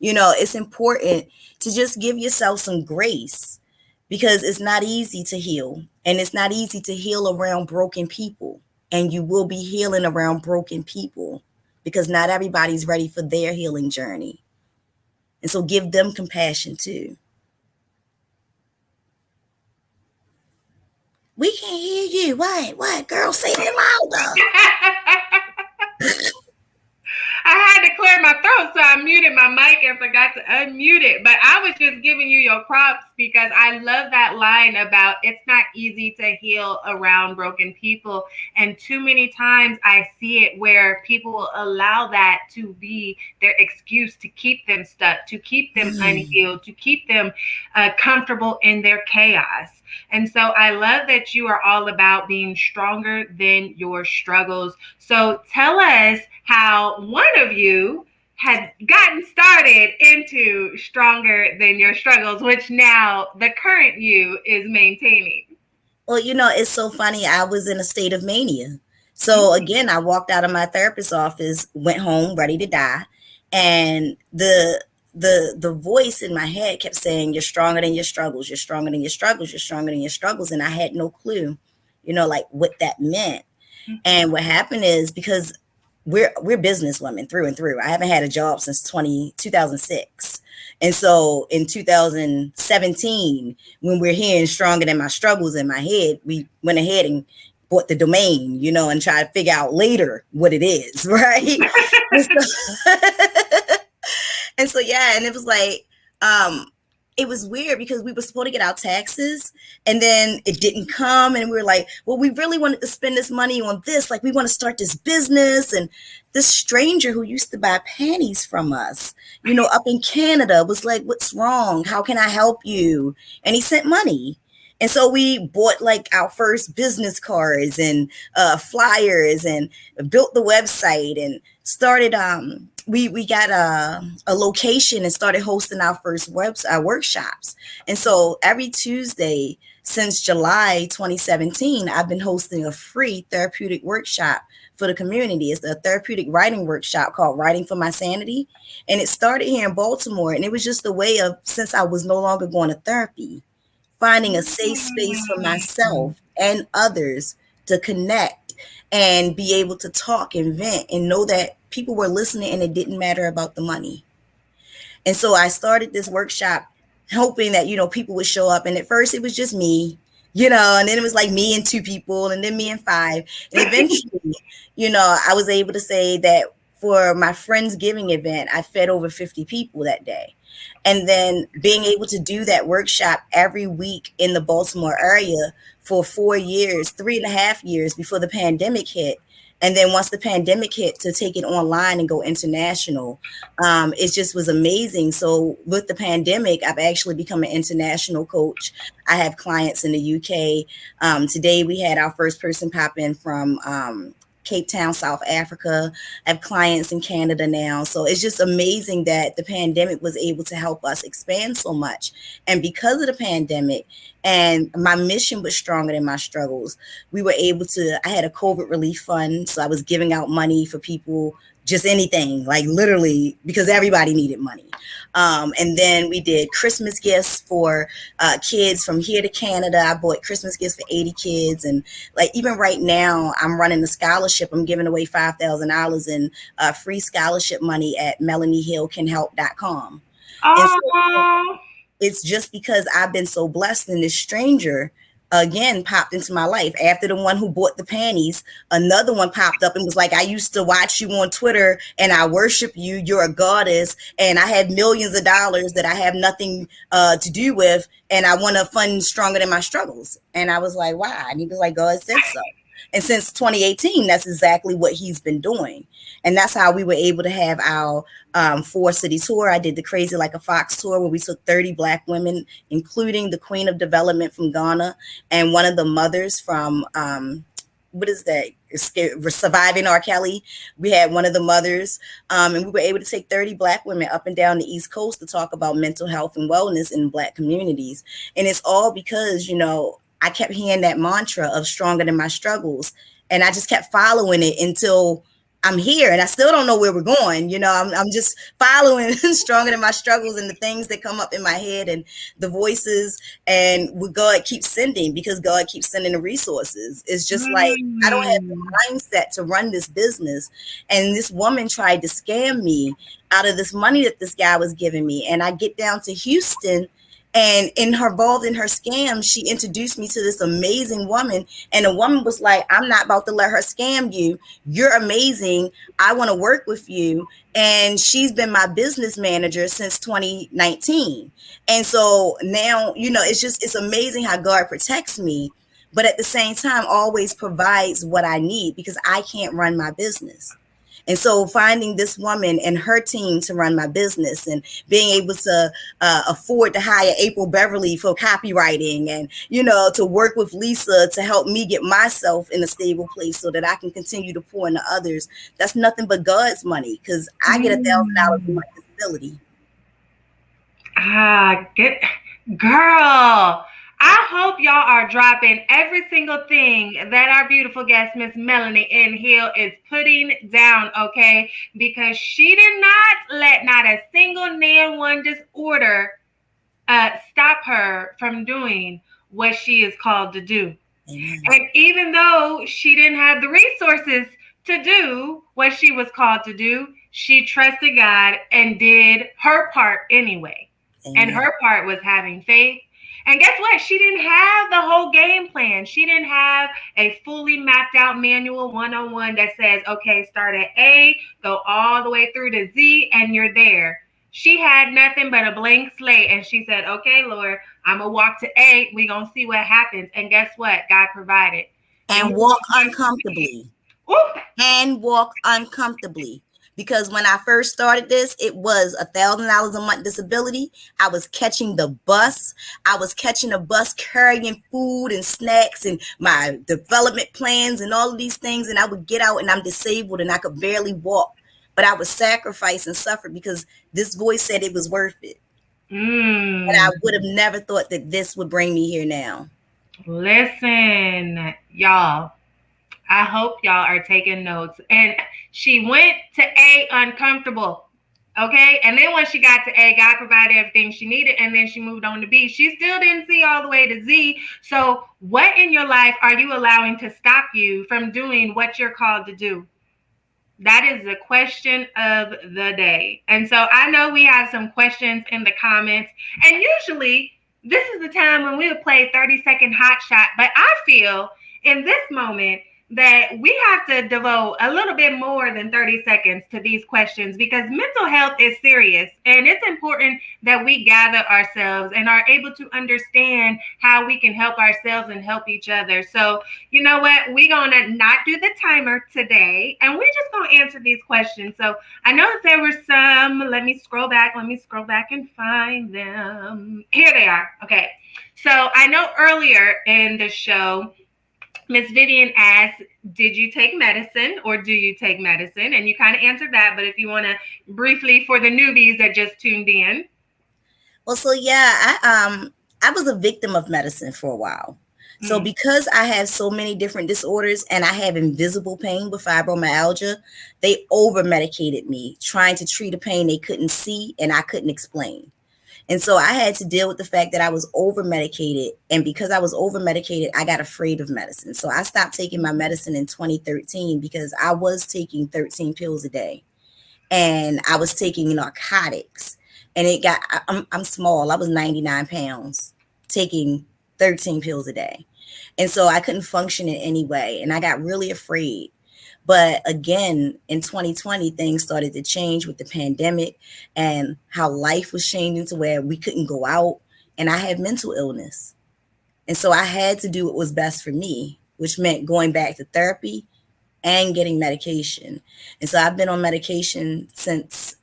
It's important to just give yourself some grace, because it's not easy to heal, and it's not easy to heal around broken people. And you will be healing around broken people because not everybody's ready for their healing journey. And so give them compassion too. We can't hear you. What? Girl, say it louder. I had to clear my throat, so I muted my mic and forgot to unmute it. But I was just giving you your props because I love that line about it's not easy to heal around broken people. And too many times I see it where people will allow that to be their excuse to keep them stuck, to keep them unhealed, to keep them comfortable in their chaos. And so I love that you are all about being stronger than your struggles. So tell us how one of you had gotten started into Stronger Than Your Struggles, which now the current you is maintaining. Well, it's so funny. I was in a state of mania. So again, I walked out of my therapist's office, went home ready to die. And the voice in my head kept saying, you're stronger than your struggles. You're stronger than your struggles. You're stronger than your struggles. And I had no clue, like what that meant. And what happened is, because we're business women through and through. I haven't had a job since 2006. And so in 2017, when we're hearing Stronger Than My Struggles in my head, we went ahead and bought the domain, and tried to figure out later what it is, right? And so, yeah, and it was like, it was weird because we were supposed to get our taxes and then it didn't come. And we were like, well, we really wanted to spend this money on this. Like, we want to start this business. And this stranger who used to buy panties from us, up in Canada was like, what's wrong? How can I help you? And he sent money. And so we bought like our first business cards and flyers and built the website and started, we got a location and started hosting our first workshops. And so every Tuesday since July 2017, I've been hosting a free therapeutic workshop for the community. It's a therapeutic writing workshop called Writing for My Sanity. And it started here in Baltimore. And it was just a way of, since I was no longer going to therapy, finding a safe space for myself and others to connect and be able to talk and vent and know that people were listening and it didn't matter about the money. And so I started this workshop hoping that, people would show up. And at first it was just me, and then it was like me and 2 people and then me and 5. And eventually, I was able to say that for my Friendsgiving event, I fed over 50 people that day. And then being able to do that workshop every week in the Baltimore area for 4 years, 3.5 years before the pandemic hit. And then once the pandemic hit, to take it online and go international, it just was amazing. So with the pandemic, I've actually become an international coach. I have clients in the UK. Today, we had our first person pop in from Cape Town, South Africa. I have clients in Canada now. So it's just amazing that the pandemic was able to help us expand so much. And because of the pandemic, and my mission was Stronger Than My Struggles, we were able to, I had a COVID relief fund. So I was giving out money for people, just anything, like literally, because everybody needed money. And then we did Christmas gifts for kids from here to Canada. I bought Christmas gifts for 80 kids. And like, even right now, I'm running a scholarship. I'm giving away $5,000 in free scholarship money at melonyhillcanhelp.com. And so it's just because I've been so blessed, and this stranger again popped into my life. After the one who bought the panties, another one popped up and was like, I used to watch you on Twitter and I worship you. You're a goddess. And I had millions of dollars that I have nothing to do with. And I want to fund Stronger Than My Struggles. And I was like, why? And he was like, God said so. And since 2018, that's exactly what he's been doing. And that's how we were able to have our 4-city tour. I did the Crazy Like a Fox tour where we took 30 Black women, including the Queen of Development from Ghana and one of the mothers from, what is that? Surviving R. Kelly. We had one of the mothers, and we were able to take 30 Black women up and down the East Coast to talk about mental health and wellness in Black communities. And it's all because, I kept hearing that mantra of stronger than my struggles. And I just kept following it until I'm here, and I still don't know where we're going. I'm just following stronger than my struggles and the things that come up in my head and the voices and what God keeps sending, because God keeps sending the resources. It's just like, I don't have the mindset to run this business. And this woman tried to scam me out of this money that this guy was giving me. And I get down to Houston, and involved in her scam, she introduced me to this amazing woman. And the woman was like, I'm not about to let her scam you. You're amazing. I want to work with you. And she's been my business manager since 2019. And so now, it's amazing how God protects me, but at the same time, always provides what I need, because I can't run my business. And so finding this woman and her team to run my business, and being able to afford to hire April Beverly for copywriting, and, to work with Lisa to help me get myself in a stable place so that I can continue to pour into others. That's nothing but God's money, because I get $1,000 for my disability. Girl, I hope y'all are dropping every single thing that our beautiful guest, Miss Melony in Hill, is putting down, okay? Because she did not let not a single nail one disorder stop her from doing what she is called to do. Amen. And even though she didn't have the resources to do what she was called to do, she trusted God and did her part anyway. Amen. And her part was having faith. And guess what? She didn't have the whole game plan. She didn't have a fully mapped out manual 101 that says, okay, start at A, go all the way through to Z, and you're there. She had nothing but a blank slate. And she said, okay, Lord, I'm going to walk to A. We're going to see what happens. And guess what? God provided. And walk uncomfortably. Ooh. And walk uncomfortably. Because when I first started this, it was $1,000 a month disability. I was catching the bus. I was catching a bus carrying food and snacks and my development plans and all of these things. And I would get out and I'm disabled and I could barely walk. But I would sacrifice and suffer because this voice said it was worth it. And I would have never thought that this would bring me here now. Listen, y'all. I hope y'all are taking notes. And she went to A uncomfortable. Okay. And then once she got to A, God provided everything she needed. And then she moved on to B. She still didn't see all the way to Z. So what in your life are you allowing to stop you from doing what you're called to do? That is the question of the day. And so I know we have some questions in the comments. And usually this is the time when we would play 30-second hot shot. But I feel in this moment that we have to devote a little bit more than 30 seconds to these questions, because mental health is serious and it's important that we gather ourselves and are able to understand how we can help ourselves and help each other. So, you know what? We're going to not do the timer today and we're just going to answer these questions. So I know that there were some. Let me scroll back and find them. Here they are. Okay. So I know earlier in the show, Miss Vivian asked, did you take medicine or do you take medicine? And you kind of answered that, but if you want to briefly, for the newbies that just tuned in. Well, so yeah, I was a victim of medicine for a while. So because I have so many different disorders and I have invisible pain with fibromyalgia, they over-medicated me, trying to treat a pain they couldn't see and I couldn't explain. And so I had to deal with the fact that I was over-medicated. And because I was over-medicated, I got afraid of medicine. So I stopped taking my medicine in 2013 because I was taking 13 pills a day. And I was taking narcotics. And I'm small. I was 99 pounds, taking 13 pills a day. And so I couldn't function in any way. And I got really afraid. But again, in 2020, things started to change with the pandemic and how life was changing to where we couldn't go out. And I had mental illness. And so I had to do what was best for me. which meant going back to therapy and getting medication. And so I've been on medication since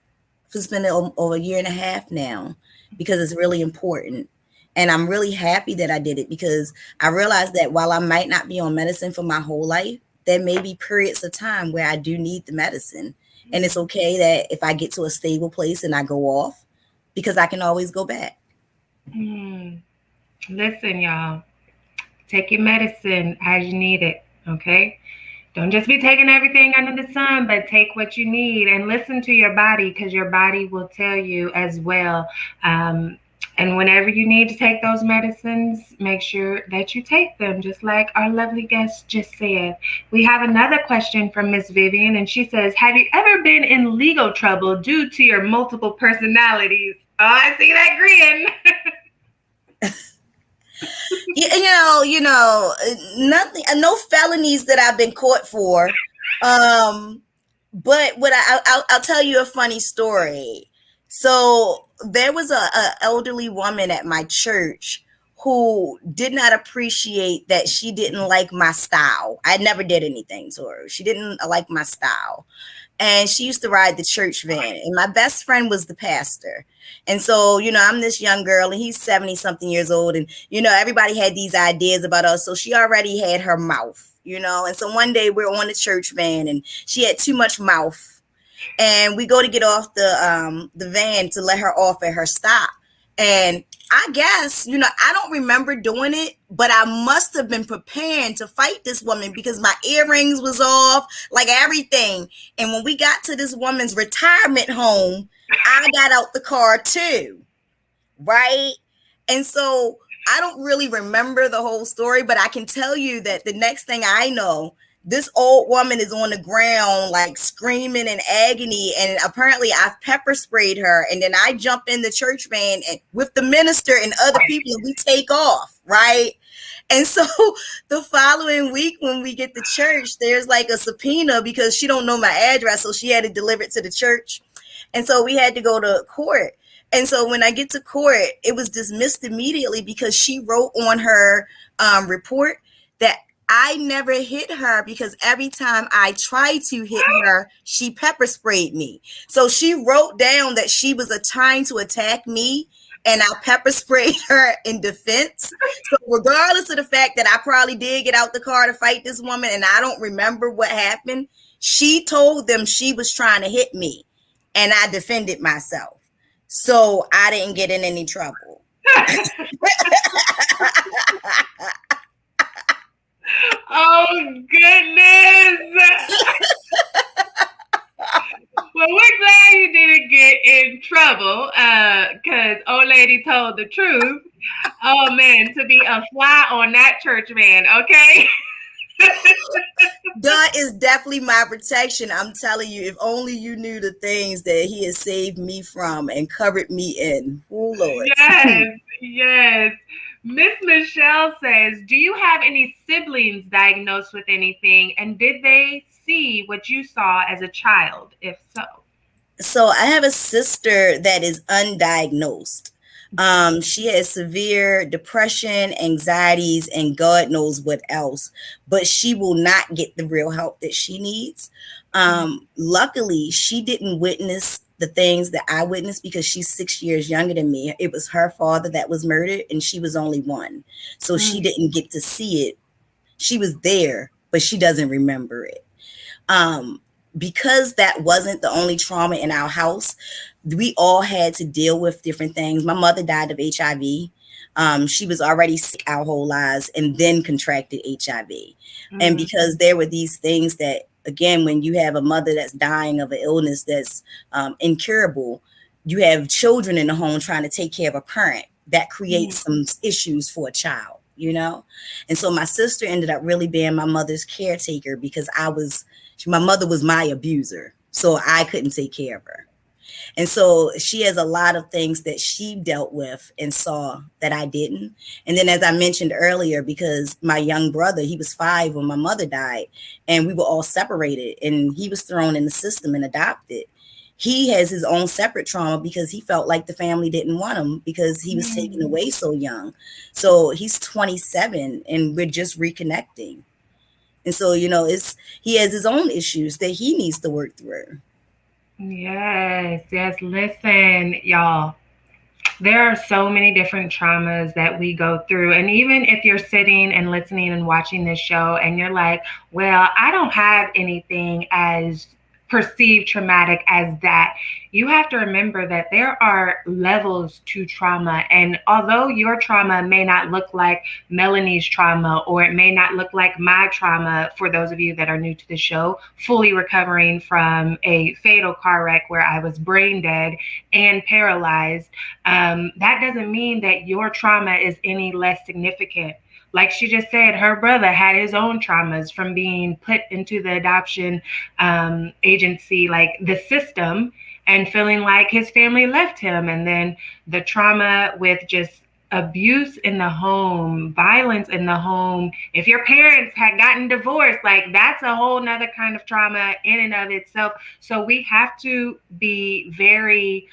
it's been over a year and a half now because it's really important. And I'm really happy that I did it because I realized that while I might not be on medicine for my whole life, there may be periods of time where I do need the medicine. And it's okay that if I get to a stable place and I go off, because I can always go back. Listen, y'all, take your medicine as you need it, okay? Don't just be taking everything under the sun, but take what you need and listen to your body, because your body will tell you as well. And whenever you need to take those medicines, make sure that you take them, just like our lovely guest just said. We have another question from Miss Vivian, and she says, have you ever been in legal trouble due to your multiple personalities? Oh, I see that grin. Nothing, no felonies that I've been caught for. But what I'll tell you a funny story. So there was a elderly woman at my church who did not appreciate that she didn't like my style. I never did anything to her. She didn't like my style. And she used to ride the church van. And my best friend was the pastor. And so, I'm this young girl and he's 70 something years old. And, everybody had these ideas about us. So she already had her mouth, And so one day we're on the church van and she had too much mouth. And we go to get off the van to let her off at her stop. And I guess, I don't remember doing it, but I must have been preparing to fight this woman because my earrings was off, like everything. And when we got to this woman's retirement home, I got out the car too, right? And so I don't really remember the whole story, but I can tell you that the next thing I know, this old woman is on the ground, like screaming in agony. And apparently I've pepper sprayed her. And then I jump in the church van and with the minister and other people, and we take off. Right. And so the following week when we get to church, there's like a subpoena because she don't know my address. So she had to deliver it to the church. And so we had to go to court. And so when I get to court, it was dismissed immediately because she wrote on her report that I never hit her because every time I tried to hit her, she pepper sprayed me. So she wrote down that she was trying to attack me and I pepper sprayed her in defense. So regardless of the fact that I probably did get out the car to fight this woman and I don't remember what happened, she told them she was trying to hit me and I defended myself. So I didn't get in any trouble. Oh, goodness. Well, we're glad you didn't get in trouble because old lady told the truth. Oh, man, to be a fly on that church van, okay? God is definitely my protection. I'm telling you, if only you knew the things that he has saved me from and covered me in. Oh, Lord. Yes. Miss Michelle says, do you have any siblings diagnosed with anything? And did they see what you saw as a child, if so? So I have a sister that is undiagnosed. She has severe depression, anxieties, and God knows what else, but she will not get the real help that she needs. Luckily, she didn't witness the things that I witnessed because she's 6 years younger than me. It was her father that was murdered and she was only one. So she didn't get to see it. She was there, but she doesn't remember it. Because that wasn't the only trauma in our house, we all had to deal with different things. My mother died of HIV. She was already sick our whole lives and then contracted HIV. And because there were these things that, again, when you have a mother that's dying of an illness that's incurable, you have children in the home trying to take care of a parent. That creates some issues for a child, And so my sister ended up really being my mother's caretaker because my mother was my abuser. So I couldn't take care of her. And so she has a lot of things that she dealt with and saw that I didn't. And then, as I mentioned earlier, because my young brother, he was 5 when my mother died and we were all separated and he was thrown in the system and adopted. He has his own separate trauma because he felt like the family didn't want him because he was taken away so young. So he's 27 and we're just reconnecting. And so, he has his own issues that he needs to work through. Yes, yes. Listen, y'all. There are so many different traumas that we go through. And even if you're sitting and listening and watching this show and you're like, well, I don't have anything as perceived traumatic as that, you have to remember that there are levels to trauma. And although your trauma may not look like Melony's trauma, or it may not look like my trauma, for those of you that are new to the show, fully recovering from a fatal car wreck where I was brain dead and paralyzed, that doesn't mean that your trauma is any less significant. Like she just said, her brother had his own traumas from being put into the adoption agency, like the system, and feeling like his family left him. And then the trauma with just abuse in the home, violence in the home. If your parents had gotten divorced, like that's a whole nother kind of trauma in and of itself. So we have to be very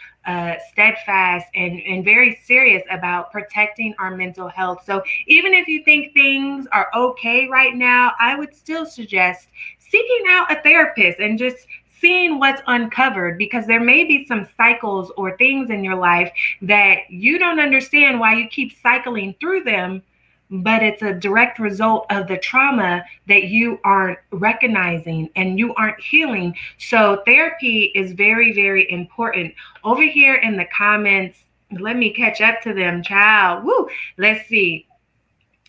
steadfast and very serious about protecting our mental health. So even if you think things are okay right now, I would still suggest seeking out a therapist and just seeing what's uncovered, because there may be some cycles or things in your life that you don't understand why you keep cycling through them, but it's a direct result of the trauma that you aren't recognizing and you aren't healing. So therapy is very, very important. Over here in the comments, let me catch up to them, child. Woo. Let's see.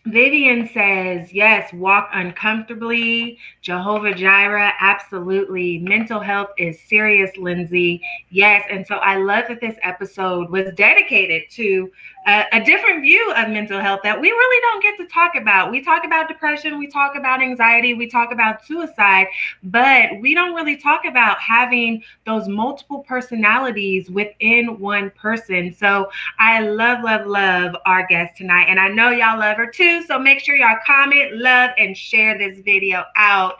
Vivian says, yes, walk uncomfortably. Jehovah Jireh, absolutely. Mental health is serious, Lindsey. Yes. And so I love that this episode was dedicated to a different view of mental health that we really don't get to talk about. We talk about depression, we talk about anxiety, we talk about suicide, but we don't really talk about having those multiple personalities within one person. So I love, love, love our guest tonight. And I know y'all love her too. So make sure y'all comment, love, and share this video out.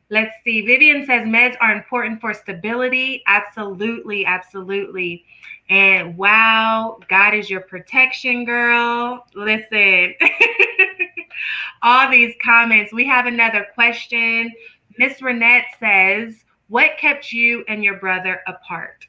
Let's see. Vivian says meds are important for stability. Absolutely, absolutely. And wow, God is your protection, girl. Listen, all these comments. We have another question. Miss Renette says, what kept you and your brother apart?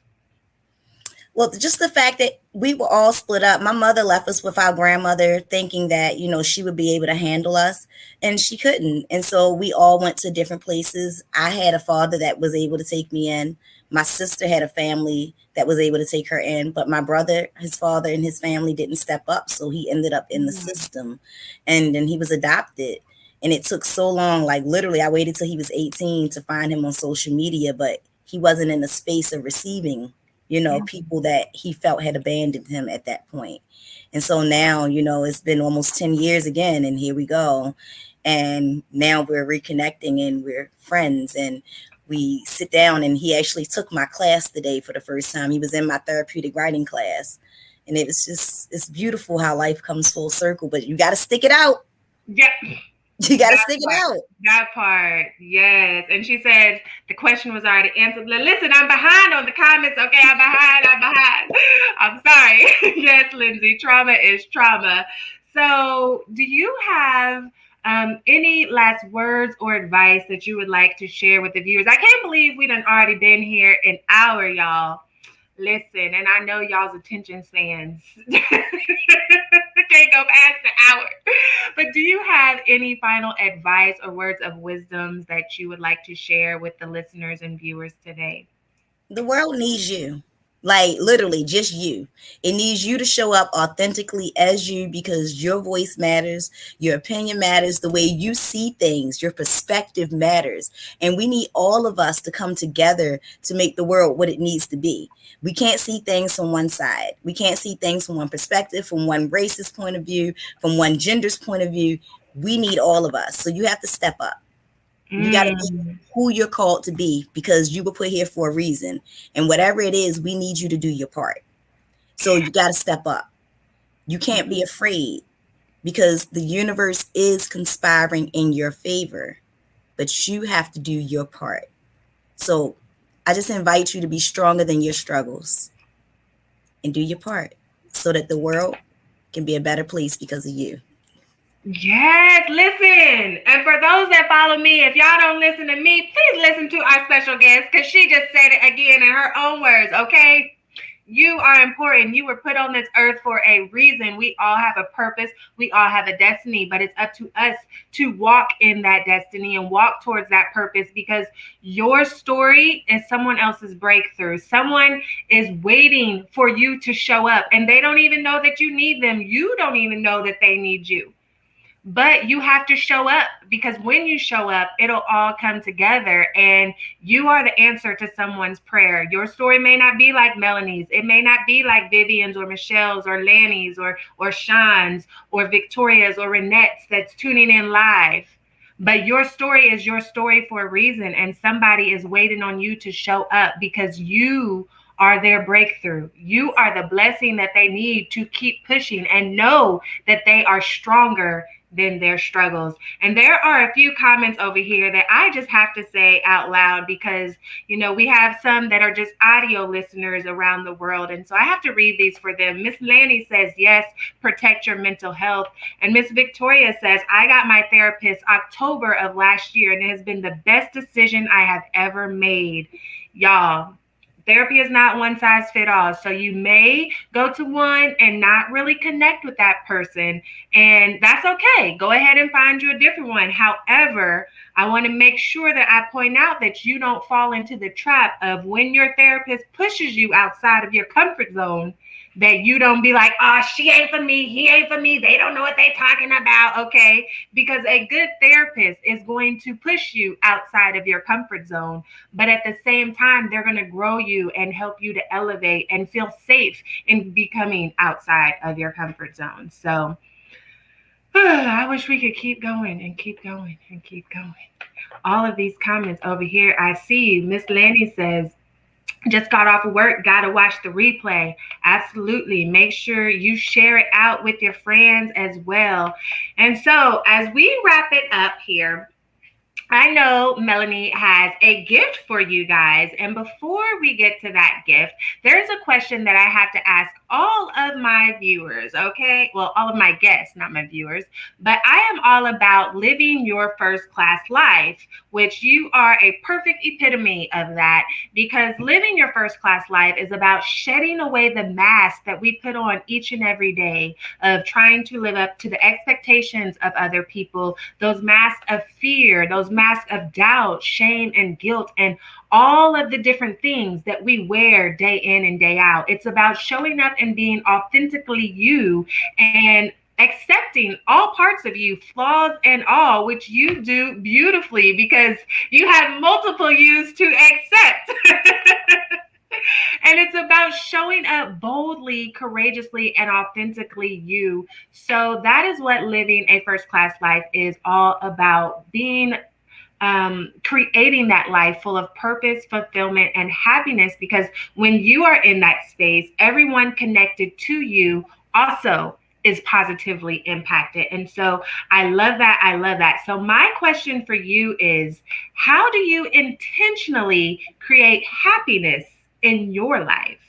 Well, just the fact that we were all split up. My mother left us with our grandmother thinking that, she would be able to handle us, and she couldn't. And so we all went to different places. I had a father that was able to take me in. My sister had a family that was able to take her in, but my brother, his father and his family didn't step up. So he ended up in the system, and then he was adopted. And it took so long, like literally I waited till he was 18 to find him on social media, but he wasn't in a space of receiving people that he felt had abandoned him at that point. And so now, it's been almost 10 years again, and here we go. And now we're reconnecting and we're friends, and we sit down, and he actually took my class today for the first time. He was in my therapeutic writing class, and it's beautiful how life comes full circle, but you got to stick it out. Yep. You got to stick it out. That part, yes. And she said the question was already answered. Listen, I'm behind on the comments. Okay, I'm behind. I'm sorry. Yes, Lindsey, trauma is trauma. So do you have any last words or advice that you would like to share with the viewers? I can't believe we done already been here an hour, y'all. Listen, and I know y'all's attention spans can't go past the hour. But do you have any final advice or words of wisdom that you would like to share with the listeners and viewers today? The world needs you. Like literally just you. It needs you to show up authentically as you, because your voice matters, your opinion matters, the way you see things, your perspective matters. And we need all of us to come together to make the world what it needs to be. We can't see things from one side. We can't see things from one perspective, from one racist point of view, from one gender's point of view. We need all of us. So you have to step up. You got to be who you're called to be, because you were put here for a reason. And whatever it is, we need you to do your part. So you got to step up. You can't be afraid, because the universe is conspiring in your favor, but you have to do your part. So I just invite you to be stronger than your struggles and do your part so that the world can be a better place because of you. Yes, listen. And for those that follow me, if y'all don't listen to me, please listen to our special guest because she just said it again in her own words, okay? You are important. You were put on this earth for a reason. We all have a purpose. We all have a destiny, but it's up to us to walk in that destiny and walk towards that purpose because your story is someone else's breakthrough. Someone is waiting for you to show up and they don't even know that you need them. You don't even know that they need you. But you have to show up because when you show up, it'll all come together and you are the answer to someone's prayer. Your story may not be like Melony's. It may not be like Vivian's or Michelle's or Lanny's or Sean's or Victoria's or Renette's that's tuning in live. But your story is your story for a reason, and somebody is waiting on you to show up because you are their breakthrough. You are the blessing that they need to keep pushing and know that they are stronger than their struggles. And there are a few comments over here that I just have to say out loud because, we have some that are just audio listeners around the world. And so I have to read these for them. Miss Lanny says, yes, protect your mental health. And Miss Victoria says, I got my therapist October of last year, and it has been the best decision I have ever made. Y'all, therapy is not one size fit all. So you may go to one and not really connect with that person. And that's okay. Go ahead and find you a different one. However, I want to make sure that I point out that you don't fall into the trap of when your therapist pushes you outside of your comfort zone, that you don't be like, oh, she ain't for me, he ain't for me, they don't know what they're talking about, okay? Because a good therapist is going to push you outside of your comfort zone, but at the same time, they're going to grow you and help you to elevate and feel safe in becoming outside of your comfort zone. So I wish we could keep going and keep going and keep going. All of these comments over here, I see Miss Lanny says, just got off of work, got to watch the replay. Absolutely. Make sure you share it out with your friends as well. And so as we wrap it up here, I know Melony has a gift for you guys. And before we get to that gift, there's a question that I have to ask all of my viewers, okay? Well, all of my guests, not my viewers. But I am all about living your first class life, which you are a perfect epitome of that, because living your first class life is about shedding away the mask that we put on each and every day of trying to live up to the expectations of other people, those masks of fear, those masks of doubt, shame, and guilt, and all of the different things that we wear day in and day out. It's about showing up and being authentically you and accepting all parts of you, flaws and all, which you do beautifully because you have multiple yous to accept. And it's about showing up boldly, courageously, and authentically you. So that is what living a first class life is all about, being creating that life full of purpose, fulfillment, and happiness. Because when you are in that space, everyone connected to you also is positively impacted. And so I love that. I love that. So my question for you is, how do you intentionally create happiness in your life?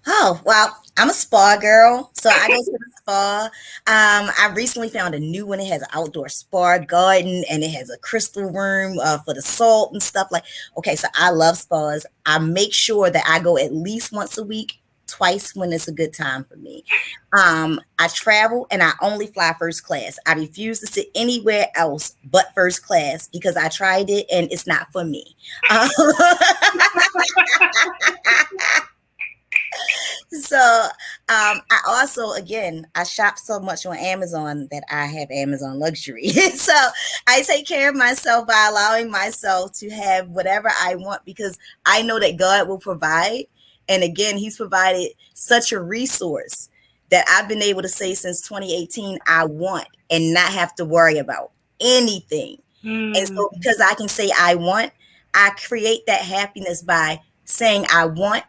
Oh, well, I'm a spa girl, so I go to the spa. I recently found a new one. It has an outdoor spa garden and it has a crystal room for the salt and stuff like. Okay, so I love spas. I make sure that I go at least once a week, twice when it's a good time for me. I travel and I only fly first class. I refuse to sit anywhere else but first class because I tried it and it's not for me. So I also, again, I shop so much on Amazon that I have Amazon luxury. So I take care of myself by allowing myself to have whatever I want because I know that God will provide. And again, he's provided such a resource that I've been able to say since 2018, I want and not have to worry about anything. And so because I can say I want, I create that happiness by saying I want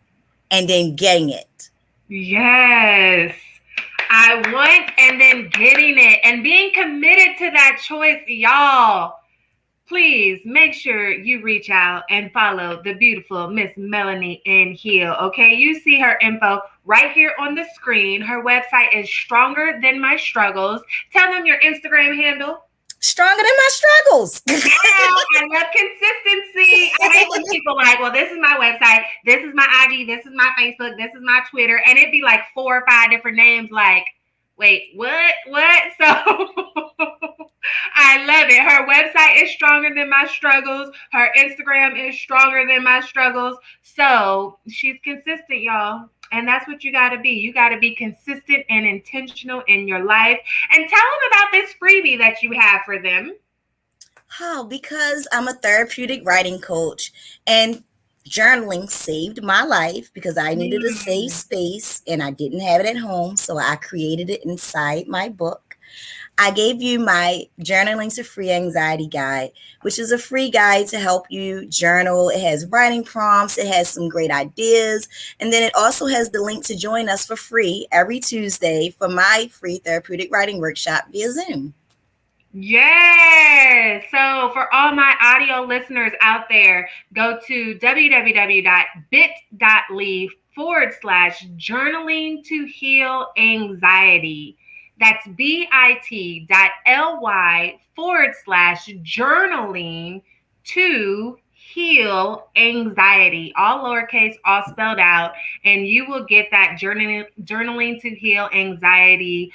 and then getting it. Yes. I want and then getting it and being committed to that choice, y'all. please make sure you reach out and follow the beautiful Miss Melony in Heal. Okay, you see her info right here on the screen. Her website is Stronger Than My Struggles. Tell them your Instagram handle. Stronger Than My Struggles. I love consistency. I hate when people like, well, this is my website, this is my IG, this is my Facebook, this is my Twitter, and it'd be like 4 or 5 different names. Like, wait, what? So I love it. Her website is Stronger Than My Struggles. Her Instagram is Stronger Than My Struggles. So she's consistent, y'all. And that's what you got to be. You got to be consistent and intentional in your life. And tell them about this freebie that you have for them. Oh, because I'm a therapeutic writing coach, and journaling saved my life because I needed a safe space and I didn't have it at home. So I created it inside my book. I gave you my Journaling to Free Anxiety Guide, which is a free guide to help you journal. It has writing prompts. It has some great ideas. And then it also has the link to join us for free every Tuesday for my free therapeutic writing workshop via Zoom. Yes. So for all my audio listeners out there, go to www.bit.ly/journaling to heal anxiety. That's bit.ly/journaling to heal anxiety, all lowercase, all spelled out, and you will get that journaling to heal anxiety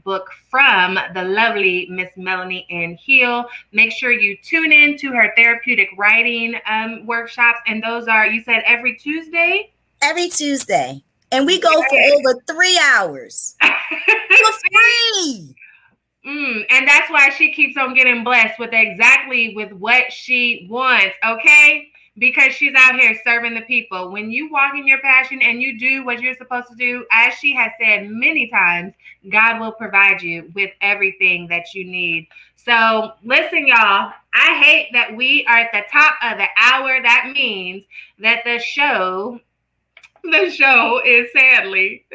book from the lovely Miss Melony in Heal. Make sure you tune in to her therapeutic writing workshops, and those are, you said, every Tuesday? Every Tuesday. And we go for over 3 hours. For free. And that's why she keeps on getting blessed with what she wants, okay? Because she's out here serving the people. When you walk in your passion and you do what you're supposed to do, as she has said many times, God will provide you with everything that you need. So listen, y'all, I hate that we are at the top of the hour. That means that the show is sadly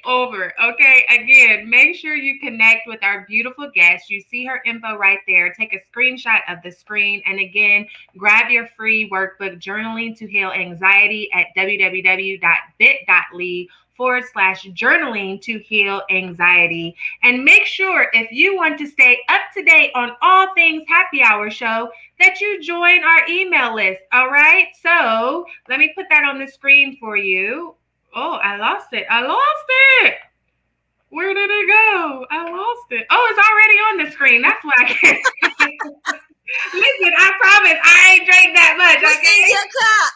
over. Okay, again, make sure you connect with our beautiful guest. You see her info right there. Take a screenshot of the screen, and again, grab your free workbook, Journaling to Heal Anxiety, at www.bit.ly/journaling to heal anxiety. And make sure, if you want to stay up to date on all things Happy Hour Show, that you join our email list. All right. So let me put that on the screen for you. Oh, I lost it. Where did it go? I lost it. Oh, it's already on the screen. That's why I can't. Listen, I promise I ain't drank that much. Okay? Your cup.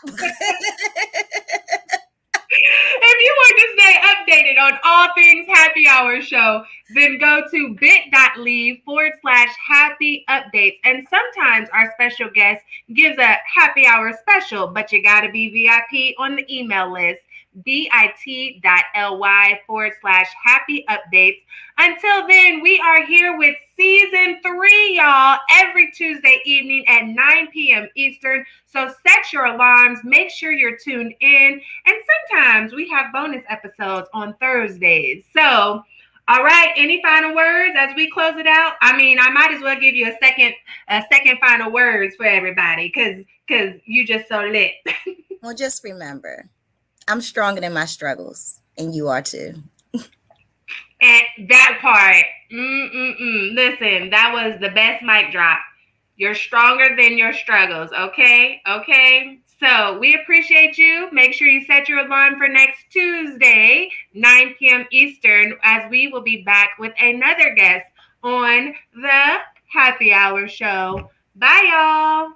If you want to stay updated on all things Happy Hour Show, then go to bit.ly/happy updates. And sometimes our special guest gives a happy hour special, but you got to be VIP on the email list, bit.ly/happy updates. Until then, we are here with season 3, y'all, every Tuesday evening at 9 p.m. Eastern. So set your alarms, make sure you're tuned in. And sometimes we have bonus episodes on Thursdays. So, all right, any final words as we close it out? I mean, I might as well give you a second final words for everybody, because you just so lit. Well, just remember, I'm stronger than my struggles, and you are too. And that part, listen, that was the best mic drop. You're stronger than your struggles, okay? Okay? So we appreciate you. Make sure you set your alarm for next Tuesday, 9 p.m. Eastern, as we will be back with another guest on the Happy Hour Show. Bye, y'all.